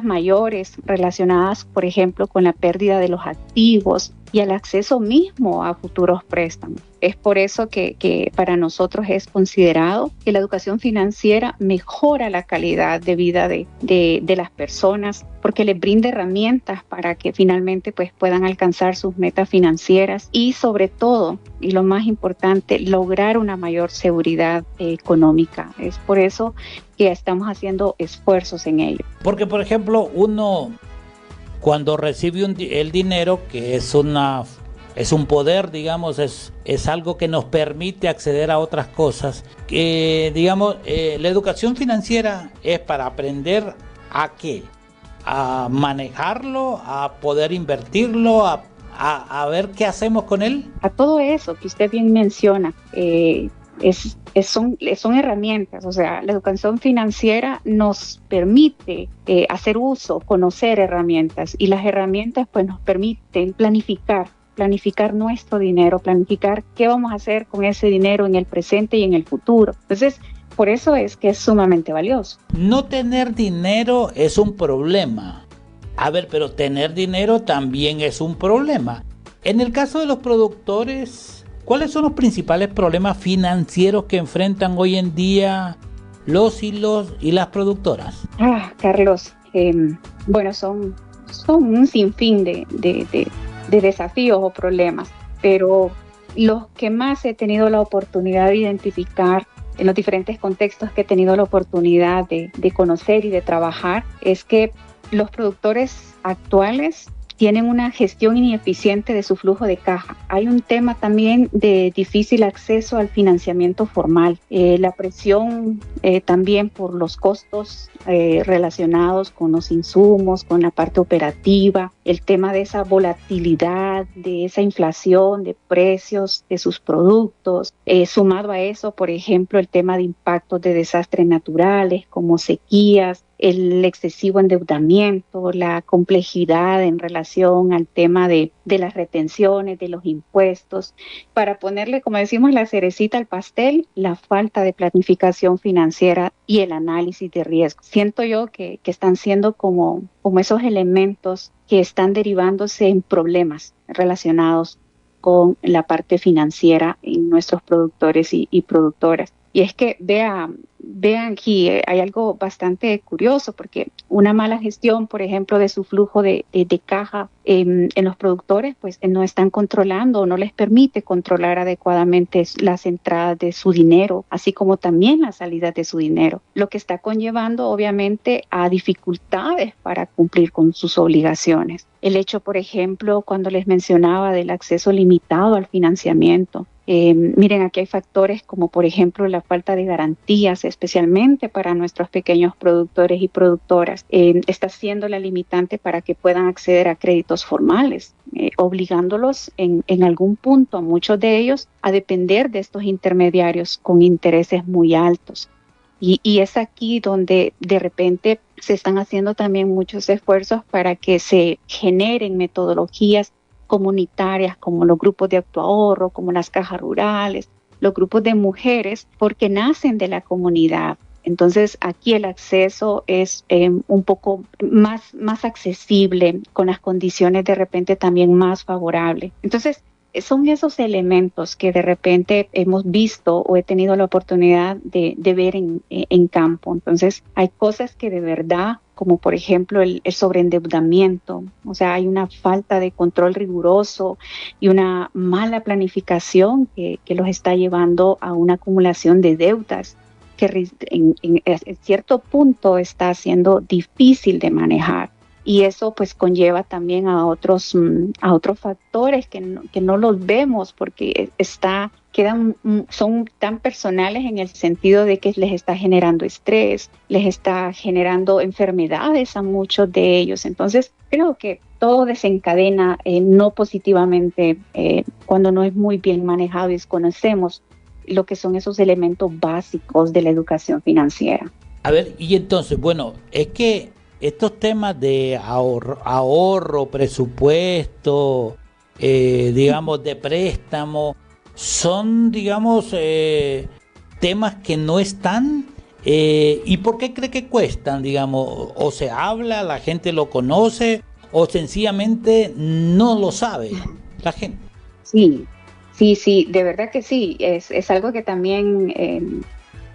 mayores relacionadas, por ejemplo, con la pérdida de los activos y el acceso mismo a futuros préstamos. Es por eso que para nosotros es considerado que la educación financiera mejora la calidad de vida de las personas, porque les brinda herramientas para que finalmente pues, puedan alcanzar sus metas financieras y sobre todo, y lo más importante, lograr una mayor seguridad económica. Es por eso que estamos haciendo esfuerzos en ello.
Porque, por ejemplo, uno cuando recibe el dinero, que es una es un poder, digamos, es algo que nos permite acceder a otras cosas. Digamos, la educación financiera es para aprender ¿a qué? A manejarlo, a poder invertirlo, a ver qué hacemos con él.
A todo eso que usted bien menciona, son herramientas. O sea, la educación financiera nos permite hacer uso, conocer herramientas, y las herramientas pues nos permiten planificar nuestro dinero, planificar qué vamos a hacer con ese dinero en el presente y en el futuro. Entonces, por eso es que es sumamente valioso.
No tener dinero es un problema. A ver, pero tener dinero también es un problema. En el caso de los productores, ¿cuáles son los principales problemas financieros que enfrentan hoy en día los y las productoras?
Carlos, bueno, son un sinfín de desafíos o problemas, pero los que más he tenido la oportunidad de identificar en los diferentes contextos que he tenido la oportunidad de conocer y de trabajar, es que los productores actuales tienen una gestión ineficiente de su flujo de caja. Hay un tema también de difícil acceso al financiamiento formal, la presión también por los costos relacionados con los insumos, con la parte operativa, el tema de esa volatilidad, de esa inflación de precios de sus productos, sumado a eso, por ejemplo, el tema de impactos de desastres naturales como sequías, el excesivo endeudamiento, la complejidad en relación al tema de las retenciones, de los impuestos. Para ponerle, como decimos, la cerecita al pastel, la falta de planificación financiera y el análisis de riesgo. Siento yo que están siendo como esos elementos que están derivándose en problemas relacionados con la parte financiera en nuestros productores y productoras. Y es que vean aquí, hay algo bastante curioso, porque una mala gestión, por ejemplo, de su flujo de caja en los productores, pues no están controlando o no les permite controlar adecuadamente las entradas de su dinero, así como también las salidas de su dinero, lo que está conllevando obviamente a dificultades para cumplir con sus obligaciones. El hecho, por ejemplo, cuando les mencionaba del acceso limitado al financiamiento, miren, aquí hay factores como, por ejemplo, la falta de garantías, especialmente para nuestros pequeños productores y productoras. Está siendo la limitante para que puedan acceder a créditos formales, obligándolos en algún punto, muchos de ellos, a depender de estos intermediarios con intereses muy altos. Y es aquí donde de repente se están haciendo también muchos esfuerzos para que se generen metodologías comunitarias como los grupos de autoahorro, como las cajas rurales, los grupos de mujeres, porque nacen de la comunidad. Entonces aquí el acceso es un poco más accesible, con las condiciones de repente también más favorables. Entonces son esos elementos que de repente hemos visto o he tenido la oportunidad de ver en campo. Entonces hay cosas que de verdad, como por ejemplo el sobreendeudamiento, o sea, hay una falta de control riguroso y una mala planificación que los está llevando a una acumulación de deudas que en cierto punto está siendo difícil de manejar. Y eso pues conlleva también a otros factores que no los vemos porque son tan personales en el sentido de que les está generando estrés, les está generando enfermedades a muchos de ellos. Entonces creo que todo desencadena no positivamente cuando no es muy bien manejado y desconocemos lo que son esos elementos básicos de la educación financiera.
A ver, y entonces, bueno, es que estos temas de ahorro, presupuesto, digamos, de préstamo, son, digamos, temas que no están. ¿Y por qué cree que cuestan, digamos? ¿O se habla, la gente lo conoce, o sencillamente no lo sabe la gente?
Sí, de verdad que sí. Es algo que también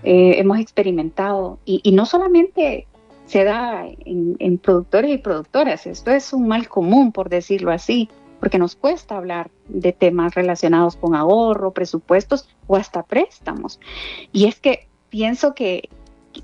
hemos experimentado. Y no solamente se da en productores y productoras. Esto es un mal común, por decirlo así, porque nos cuesta hablar de temas relacionados con ahorro, presupuestos o hasta préstamos. Y es que pienso que,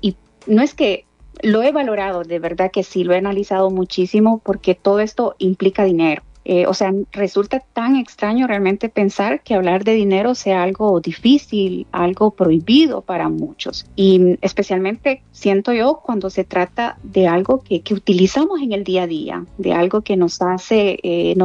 y no es que lo he valorado, de verdad que sí, lo he analizado muchísimo porque todo esto implica dinero. O sea, resulta tan extraño realmente pensar que hablar de dinero sea algo difícil, algo prohibido para muchos. Y especialmente siento yo cuando se trata de algo que utilizamos en el día a día, de algo que nos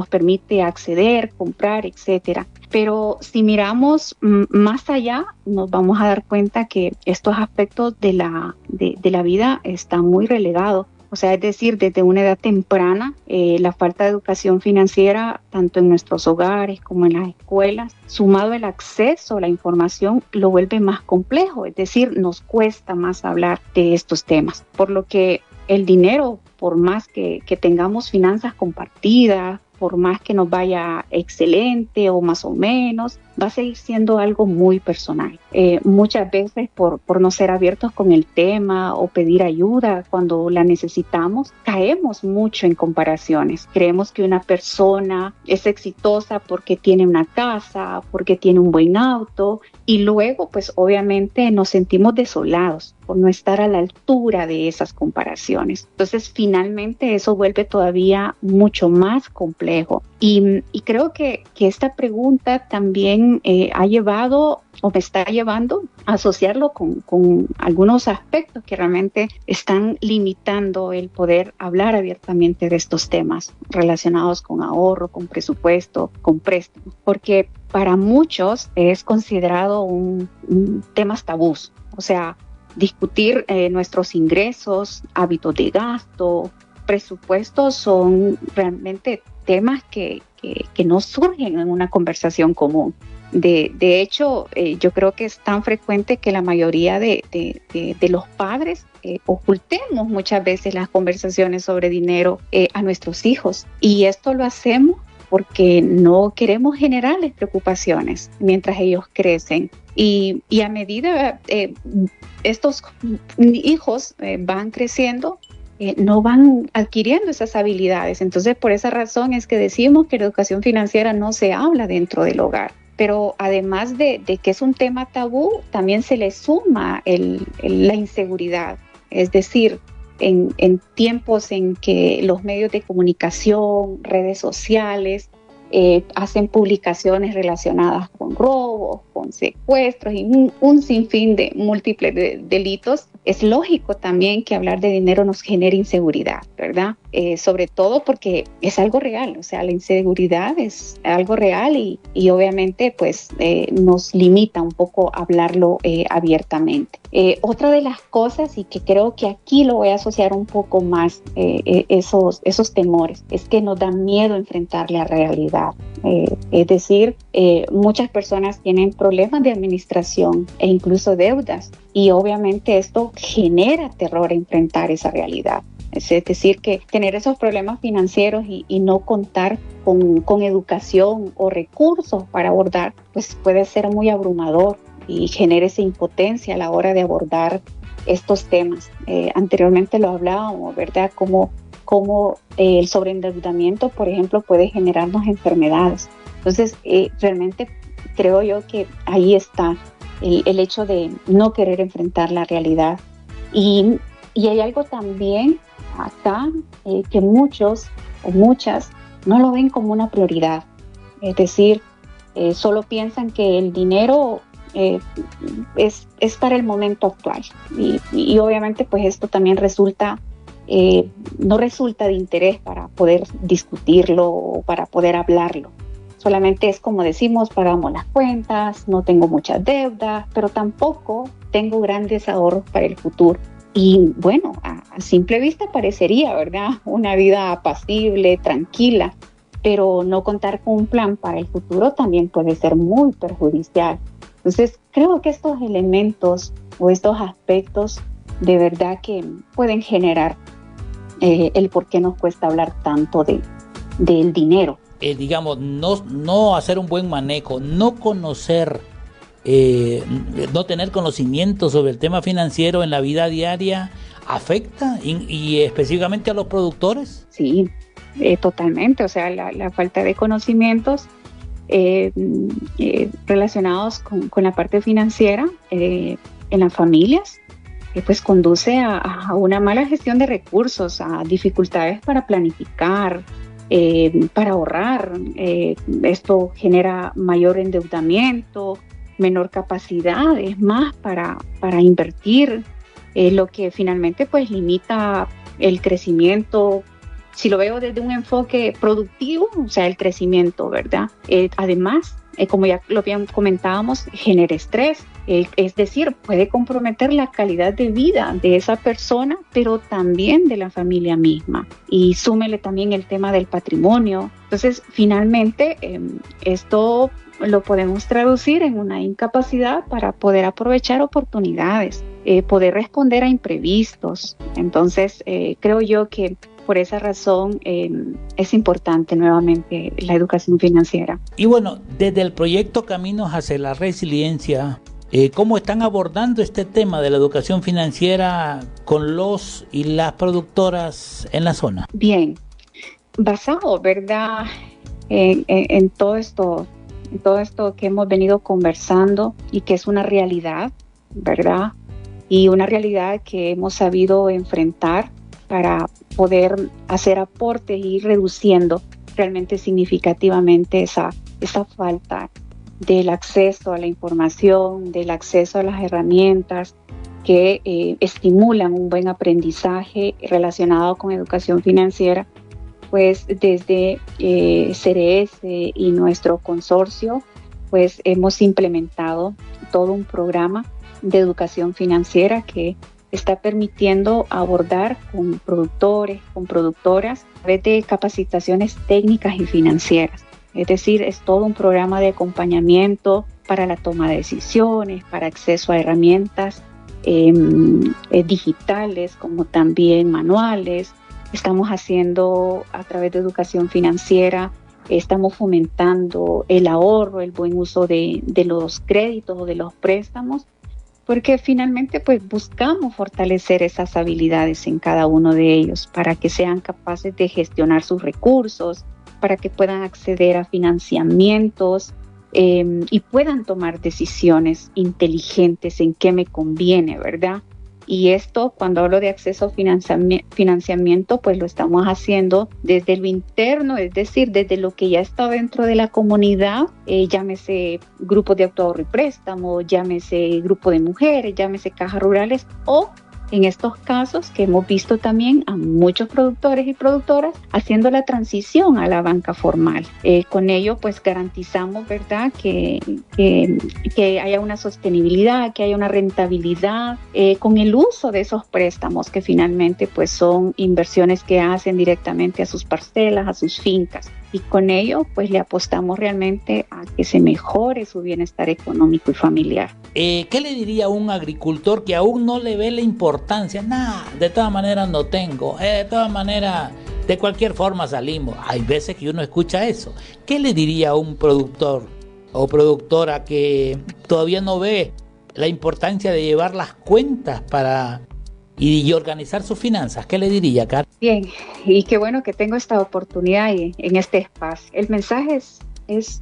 permite acceder, comprar, etcétera. Pero si miramos más allá, nos vamos a dar cuenta que estos aspectos de la vida están muy relegados. O sea, es decir, desde una edad temprana, la falta de educación financiera, tanto en nuestros hogares como en las escuelas, sumado el acceso a la información, lo vuelve más complejo. Es decir, nos cuesta más hablar de estos temas. Por lo que el dinero, por más que tengamos finanzas compartidas, por más que nos vaya excelente o más o menos, va a seguir siendo algo muy personal. Muchas veces por no ser abiertos con el tema o pedir ayuda cuando la necesitamos, caemos mucho en comparaciones. Creemos que una persona es exitosa porque tiene una casa, porque tiene un buen auto, y luego pues obviamente nos sentimos desolados por no estar a la altura de esas comparaciones. Entonces finalmente eso vuelve todavía mucho más complejo. Y creo que esta pregunta también ha llevado o me está llevando a asociarlo con algunos aspectos que realmente están limitando el poder hablar abiertamente de estos temas relacionados con ahorro, con presupuesto, con préstamo, porque para muchos es considerado un tema tabú. O sea, discutir nuestros ingresos, hábitos de gasto, presupuestos son realmente temas que no surgen en una conversación común. De hecho, yo creo que es tan frecuente que la mayoría de los padres ocultemos muchas veces las conversaciones sobre dinero a nuestros hijos. Y esto lo hacemos porque no queremos generarles preocupaciones mientras ellos crecen. Y a medida estos hijos van creciendo, no van adquiriendo esas habilidades. Entonces, por esa razón es que decimos que la educación financiera no se habla dentro del hogar. Pero además de que es un tema tabú, también se le suma la inseguridad. Es decir, en tiempos en que los medios de comunicación, redes sociales, hacen publicaciones relacionadas con robos, con secuestros y un sinfín de múltiples delitos, es lógico también que hablar de dinero nos genere inseguridad, ¿verdad? Sobre todo porque es algo real, o sea, la inseguridad es algo real y obviamente pues nos limita un poco a hablarlo abiertamente. Otra de las cosas, y que creo que aquí lo voy a asociar un poco más, esos temores, es que nos da miedo enfrentar la realidad. Es decir, muchas personas tienen problemas de administración e incluso deudas, y obviamente esto genera terror a enfrentar esa realidad. Es decir, que tener esos problemas financieros y no contar con educación o recursos para abordar, pues puede ser muy abrumador y genera esa impotencia a la hora de abordar estos temas. Anteriormente lo hablábamos, ¿verdad? Como el sobreendeudamiento, por ejemplo, puede generarnos enfermedades. Entonces, realmente creo yo que ahí está el hecho de no querer enfrentar la realidad. Y hay algo también acá que muchos o muchas no lo ven como una prioridad. Es decir, solo piensan que el dinero es para el momento actual. Y obviamente pues esto también no resulta de interés para poder discutirlo o para poder hablarlo. Solamente es como decimos, pagamos las cuentas, no tengo muchas deudas, pero tampoco tengo grandes ahorros para el futuro. Y bueno, a simple vista parecería, ¿verdad?, una vida apacible, tranquila, pero no contar con un plan para el futuro también puede ser muy perjudicial. Entonces, creo que estos elementos o estos aspectos de verdad que pueden generar el por qué nos cuesta hablar tanto del dinero.
Digamos, no hacer un buen manejo, no conocer, no tener conocimiento sobre el tema financiero en la vida diaria, ¿afecta y específicamente a los productores?
Sí, totalmente. O sea, la falta de conocimientos relacionados con la parte financiera en las familias, pues conduce a una mala gestión de recursos, a dificultades para planificar, para ahorrar. Esto genera mayor endeudamiento, menor capacidad, es más para invertir, lo que finalmente pues limita el crecimiento. Si lo veo desde un enfoque productivo, o sea, el crecimiento, ¿verdad? Además, como ya lo comentábamos, genera estrés, es decir, puede comprometer la calidad de vida de esa persona, pero también de la familia misma. Y súmele también el tema del patrimonio. Entonces, finalmente, esto lo podemos traducir en una incapacidad para poder aprovechar oportunidades, poder responder a imprevistos. Entonces, creo yo que por esa razón es importante nuevamente la educación financiera.
Y bueno, desde el proyecto Caminos hacia la Resiliencia, ¿cómo están abordando este tema de la educación financiera con los y las productoras en la zona?
Bien, basado, ¿verdad?, en todo esto que hemos venido conversando y que es una realidad, ¿verdad? Y una realidad que hemos sabido enfrentar para poder hacer aportes y ir reduciendo realmente significativamente esa falta del acceso a la información, del acceso a las herramientas que estimulan un buen aprendizaje relacionado con educación financiera. Pues desde CRS y nuestro consorcio, pues hemos implementado todo un programa de educación financiera que está permitiendo abordar con productores, con productoras, a través de capacitaciones técnicas y financieras. Es decir, es todo un programa de acompañamiento para la toma de decisiones, para acceso a herramientas digitales, como también manuales. Estamos haciendo a través de educación financiera, estamos fomentando el ahorro, el buen uso de los créditos o de los préstamos, porque finalmente pues buscamos fortalecer esas habilidades en cada uno de ellos para que sean capaces de gestionar sus recursos, para que puedan acceder a financiamientos y puedan tomar decisiones inteligentes en qué me conviene, ¿verdad? Y esto, cuando hablo de acceso a financiamiento, pues lo estamos haciendo desde lo interno, es decir, desde lo que ya está dentro de la comunidad, llámese grupos de autoahorro y préstamo, llámese grupo de mujeres, llámese cajas rurales, o en estos casos que hemos visto también a muchos productores y productoras haciendo la transición a la banca formal. Con ello, pues garantizamos, ¿verdad?, que haya una sostenibilidad, que haya una rentabilidad con el uso de esos préstamos que finalmente pues son inversiones que hacen directamente a sus parcelas, a sus fincas. Y con ello, pues le apostamos realmente a que se mejore su bienestar económico y familiar.
¿Qué le diría a un agricultor que aún no le ve la importancia? De todas maneras no tengo, de todas maneras, de cualquier forma salimos. Hay veces que uno escucha eso. ¿Qué le diría a un productor o productora que todavía no ve la importancia de llevar las cuentas y organizar sus finanzas? ¿Qué le diría, Carlos?
Bien, y qué bueno que tengo esta oportunidad en este espacio. El mensaje es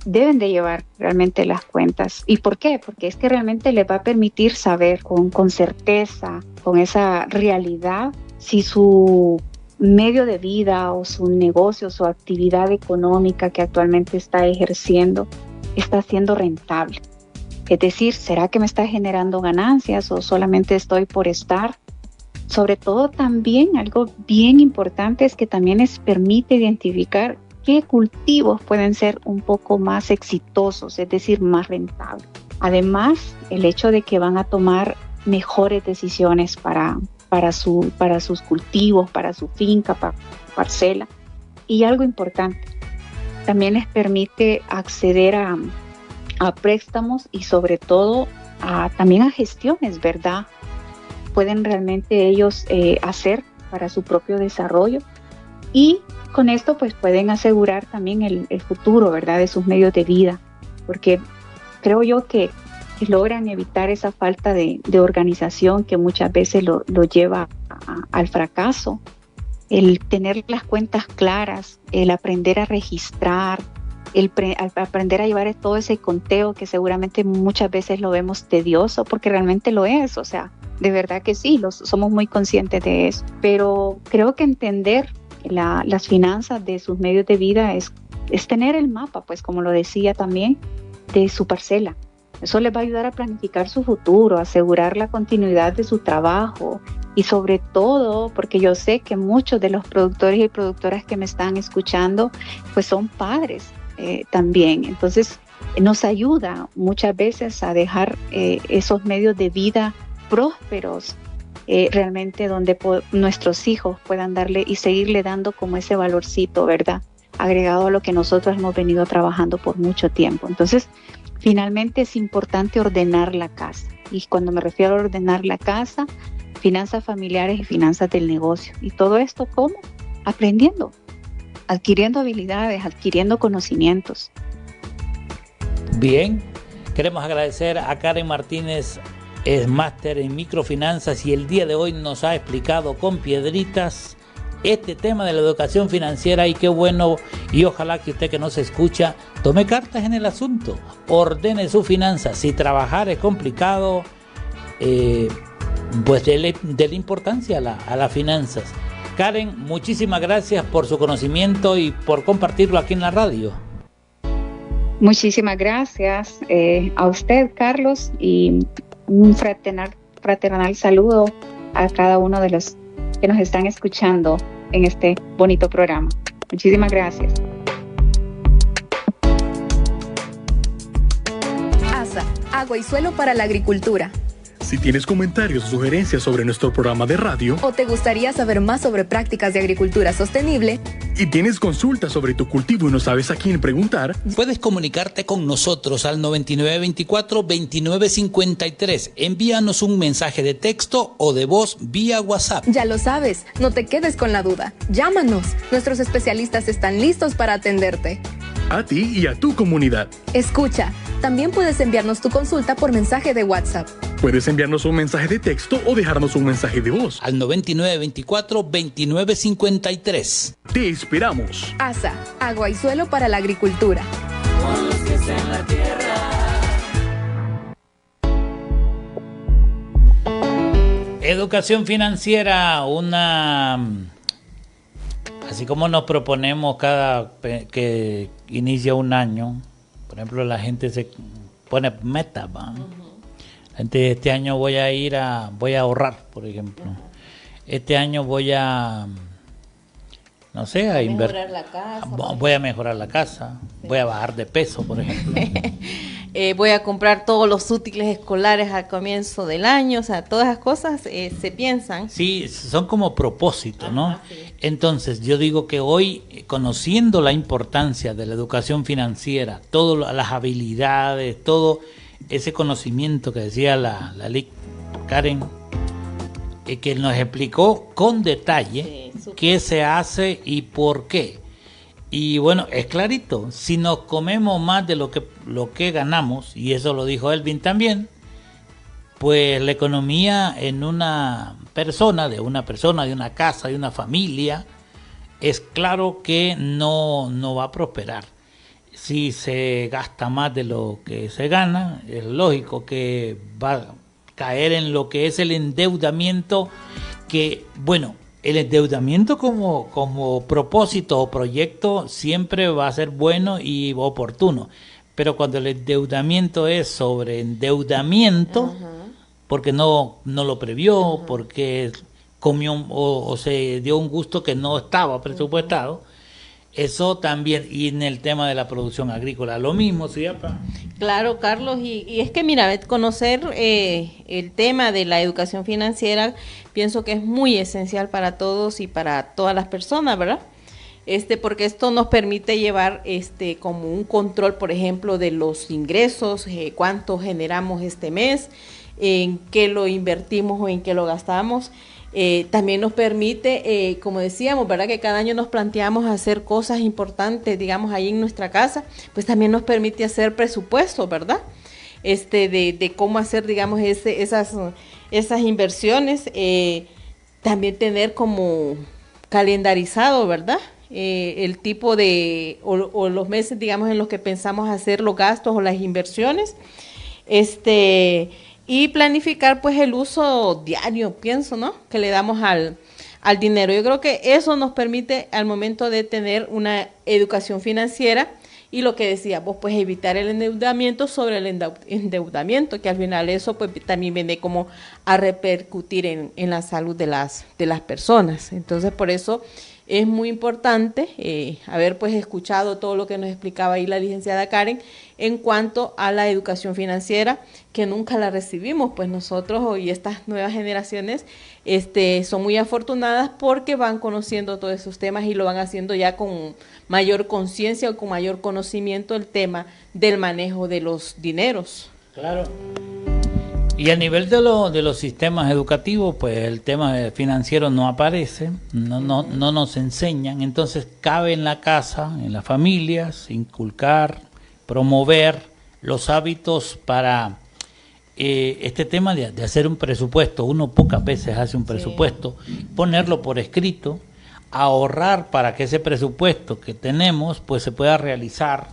deben de llevar realmente las cuentas. ¿Y por qué? Porque es que realmente les va a permitir saber con certeza, con esa realidad, si su medio de vida o su negocio, su actividad económica que actualmente está ejerciendo, está siendo rentable. Es decir, ¿será que me está generando ganancias o solamente estoy por estar? Sobre todo también algo bien importante es que también les permite identificar qué cultivos pueden ser un poco más exitosos, es decir, más rentables. Además, el hecho de que van a tomar mejores decisiones para sus cultivos, para su finca, para su parcela. Y algo importante, también les permite acceder a préstamos y sobre todo también a gestiones, ¿verdad? Pueden realmente ellos hacer para su propio desarrollo y con esto pues pueden asegurar también el futuro, ¿verdad?, de sus medios de vida, porque creo yo que logran evitar esa falta de organización que muchas veces lo lleva al fracaso. El tener las cuentas claras, el aprender a registrar, el aprender a llevar todo ese conteo que seguramente muchas veces lo vemos tedioso, porque realmente lo es, o sea, de verdad que sí, somos muy conscientes de eso, pero creo que entender las finanzas de sus medios de vida es tener el mapa, pues como lo decía también, de su parcela. Eso les va a ayudar a planificar su futuro, asegurar la continuidad de su trabajo y sobre todo, porque yo sé que muchos de los productores y productoras que me están escuchando, pues son padres también. Entonces, nos ayuda muchas veces a dejar esos medios de vida prósperos, realmente donde nuestros hijos puedan darle y seguirle dando como ese valorcito, ¿verdad? Agregado a lo que nosotros hemos venido trabajando por mucho tiempo. Entonces, finalmente es importante ordenar la casa. Y cuando me refiero a ordenar la casa, finanzas familiares y finanzas del negocio. Y todo esto, ¿cómo? Aprendiendo, adquiriendo habilidades, adquiriendo conocimientos.
Bien, queremos agradecer a Karen Martínez, es máster en microfinanzas, y el día de hoy nos ha explicado con piedritas este tema de la educación financiera, y qué bueno, y ojalá que usted que nos escucha tome cartas en el asunto, ordene sus finanzas. Si trabajar es complicado, pues dele importancia a las finanzas. Karen, muchísimas gracias por su conocimiento y por compartirlo aquí en la radio.
Muchísimas gracias a usted, Carlos, y un fraternal saludo a cada uno de los que nos están escuchando en este bonito programa. Muchísimas gracias.
ASA, agua y suelo para la agricultura.
Si tienes comentarios o sugerencias sobre nuestro programa de radio,
o te gustaría saber más sobre prácticas de agricultura sostenible,
y tienes consultas sobre tu cultivo y no sabes a quién preguntar,
puedes comunicarte con nosotros al 9924-2953. Envíanos un mensaje de texto o de voz vía WhatsApp.
Ya lo sabes, no te quedes con la duda. Llámanos, nuestros especialistas están listos para atenderte.
A ti y a tu comunidad.
Escucha, también puedes enviarnos tu consulta por mensaje de WhatsApp.
Puedes enviarnos un mensaje de texto o dejarnos un mensaje de voz.
Al 9924-2953.
Te esperamos.
ASA, agua y suelo para la agricultura.
Con los pies en la tierra.
Educación financiera, así como nos proponemos cada que inicia un año, por ejemplo, la gente se pone metas, ¿va? Este año voy a ahorrar, por ejemplo. Este año voy a invertir. Voy a mejorar la casa, voy a bajar de peso, por ejemplo.
Voy a comprar todos los útiles escolares al comienzo del año, o sea, todas esas cosas se piensan.
Sí, son como propósitos, ¿no? Sí. Entonces, yo digo que hoy, conociendo la importancia de la educación financiera, todas las habilidades, todo ese conocimiento que decía la Karen, que nos explicó con detalle qué se hace y por qué. Y bueno, es clarito, si nos comemos más de lo que ganamos, y eso lo dijo Elvin también, pues la economía en una persona, de una casa, de una familia, es claro que no va a prosperar. Si se gasta más de lo que se gana, es lógico que va a caer en lo que es el endeudamiento, que, bueno, el endeudamiento como propósito o proyecto siempre va a ser bueno y oportuno, pero cuando el endeudamiento es sobre endeudamiento, porque no lo previó, porque comió o se dio un gusto que no estaba presupuestado, eso también. Y en el tema de la producción agrícola, lo mismo, ¿sí, apa?
Claro, Carlos, y es que mira, conocer el tema de la educación financiera, pienso que es muy esencial para todos y para todas las personas, ¿verdad? Porque esto nos permite llevar como un control, por ejemplo, de los ingresos, cuánto generamos este mes, en qué lo invertimos o en qué lo gastamos. También nos permite, como decíamos, ¿verdad? Que cada año nos planteamos hacer cosas importantes, digamos, ahí en nuestra casa, pues también nos permite hacer presupuestos, ¿verdad? De cómo hacer, digamos, esas inversiones, también tener como calendarizado, ¿verdad? El tipo de, o los meses, digamos, en los que pensamos hacer los gastos o las inversiones, y planificar pues el uso diario, pienso, ¿no? Que le damos a al dinero. Yo creo que eso nos permite al momento de tener una educación financiera y lo que decía vos, pues evitar el endeudamiento sobre el endeudamiento, que al final eso pues también viene como a repercutir en la salud de las personas. Entonces por eso es muy importante haber pues escuchado todo lo que nos explicaba ahí la licenciada Karen en cuanto a la educación financiera, que nunca la recibimos, pues nosotros y estas nuevas generaciones son muy afortunadas porque van conociendo todos esos temas y lo van haciendo ya con mayor conciencia o con mayor conocimiento el tema del manejo de los dineros.
Claro. Y a nivel de los sistemas educativos, pues el tema financiero no aparece, no nos enseñan, entonces cabe en la casa, en las familias, inculcar, promover los hábitos para este tema de hacer un presupuesto. Uno pocas veces hace un presupuesto, ponerlo por escrito, ahorrar para que ese presupuesto que tenemos pues se pueda realizar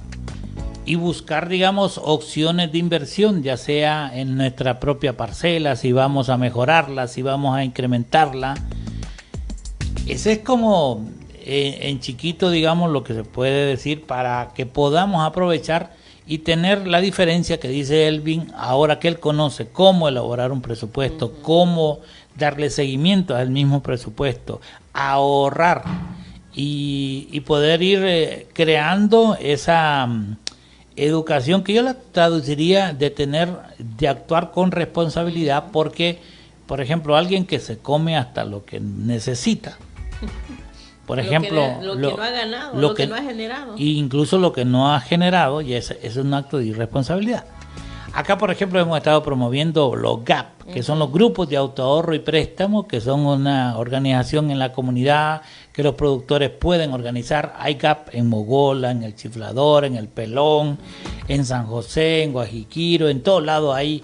y buscar, digamos, opciones de inversión, ya sea en nuestra propia parcela, si vamos a mejorarla, si vamos a incrementarla. Ese es como en chiquito, digamos, lo que se puede decir para que podamos aprovechar y tener la diferencia que dice Elvin, ahora que él conoce cómo elaborar un presupuesto, cómo darle seguimiento al mismo presupuesto, ahorrar y poder ir creando esa educación que yo la traduciría de actuar con responsabilidad, porque, por ejemplo, alguien que se come hasta lo que necesita, por ejemplo,
lo que no ha ganado, lo que no ha generado,
e incluso lo que no ha generado, y es un acto de irresponsabilidad. Acá, por ejemplo, hemos estado promoviendo los GAP, que son los grupos de autoahorro y préstamo, que son una organización en la comunidad que los productores pueden organizar. Hay GAP en Mogola, en El Chiflador, en El Pelón, en San José, en Guajiquiro, en todos lados hay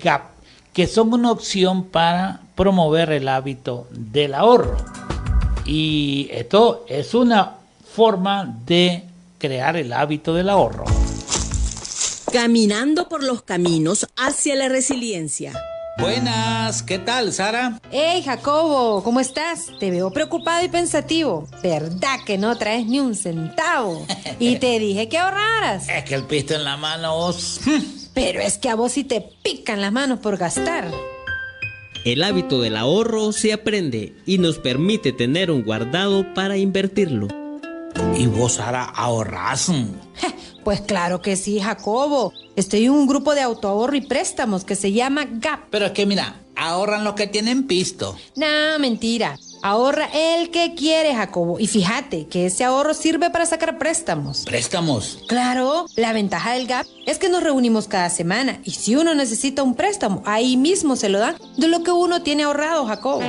GAP, que son una opción para promover el hábito del ahorro. Y esto es una forma de crear el hábito del ahorro.
Caminando por los caminos hacia la resiliencia.
Buenas, ¿qué tal, Sara?
Hey, Jacobo, ¿cómo estás? Te veo preocupado y pensativo. ¿Verdad que no traes ni un centavo? Y te dije que ahorraras.
Es que el pisto en la mano, vos.
Pero es que a vos sí te pican las manos por gastar.
El hábito del ahorro se aprende y nos permite tener un guardado para invertirlo.
¿Y vos, Sara, ahorrás?
Pues claro que sí, Jacobo. Estoy en un grupo de autoahorro y préstamos que se llama GAP.
Pero es que mira, ahorran los que tienen pisto.
No, mentira. Ahorra el que quiere, Jacobo. Y fíjate que ese ahorro sirve para sacar préstamos.
¿Préstamos?
Claro, la ventaja del GAP es que nos reunimos cada semana. Y si uno necesita un préstamo, ahí mismo se lo dan de lo que uno tiene ahorrado, Jacobo.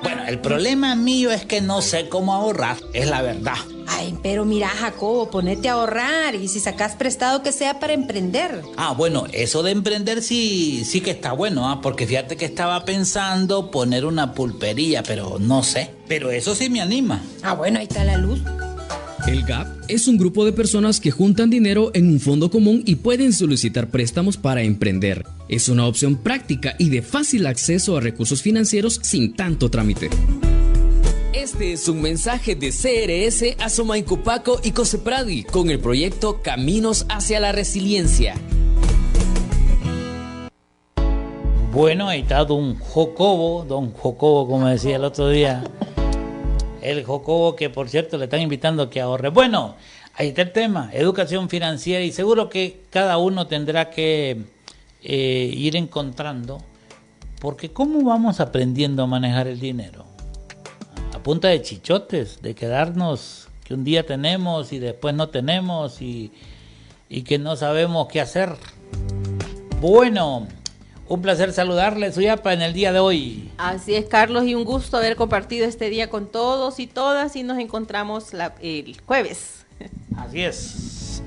Bueno, el problema mío es que no sé cómo ahorrar, es la verdad.
Ay, pero mira, Jacobo, ponete a ahorrar y si sacas prestado que sea para emprender.
Ah, bueno, eso de emprender sí que está bueno, porque fíjate que estaba pensando poner una pulpería, pero no sé. Pero eso sí me anima.
Ah, bueno, ahí está la luz.
El GAP es un grupo de personas que juntan dinero en un fondo común y pueden solicitar préstamos para emprender. Es una opción práctica y de fácil acceso a recursos financieros sin tanto trámite. Este es un mensaje de CRS, Asomaincopaco y Cosepradi con el proyecto Caminos hacia la Resiliencia.
Bueno, ahí está don Jocobo, como decía el otro día. El Jocobo, que por cierto le están invitando a que ahorre. Bueno, ahí está el tema, educación financiera, y seguro que cada uno tendrá que ir encontrando, porque ¿cómo vamos aprendiendo a manejar el dinero? A punta de chichotes, de quedarnos que un día tenemos y después no tenemos y que no sabemos qué hacer. Bueno, un placer saludarle, Suyapa, en el día de hoy.
Así es, Carlos, y un gusto haber compartido este día con todos y todas, y nos encontramos el jueves.
Así es.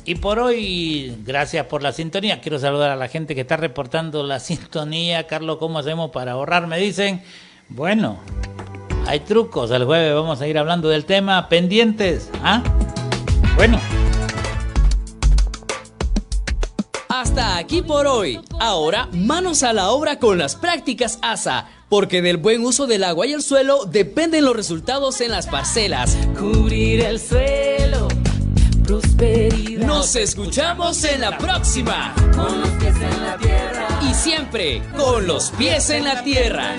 Y por hoy, gracias por la sintonía. Quiero saludar a la gente que está reportando la sintonía. Carlos, ¿cómo hacemos para ahorrar? Me dicen. Bueno, hay trucos. El jueves vamos a ir hablando del tema. Pendientes. Bueno.
Hasta aquí por hoy. Ahora, manos a la obra con las prácticas ASA. porque del buen uso del agua y el suelo dependen los resultados en las parcelas.
Cubrir el suelo, prosperidad.
Nos escuchamos en la próxima.
Con los pies en la tierra.
Y siempre con los pies en la tierra.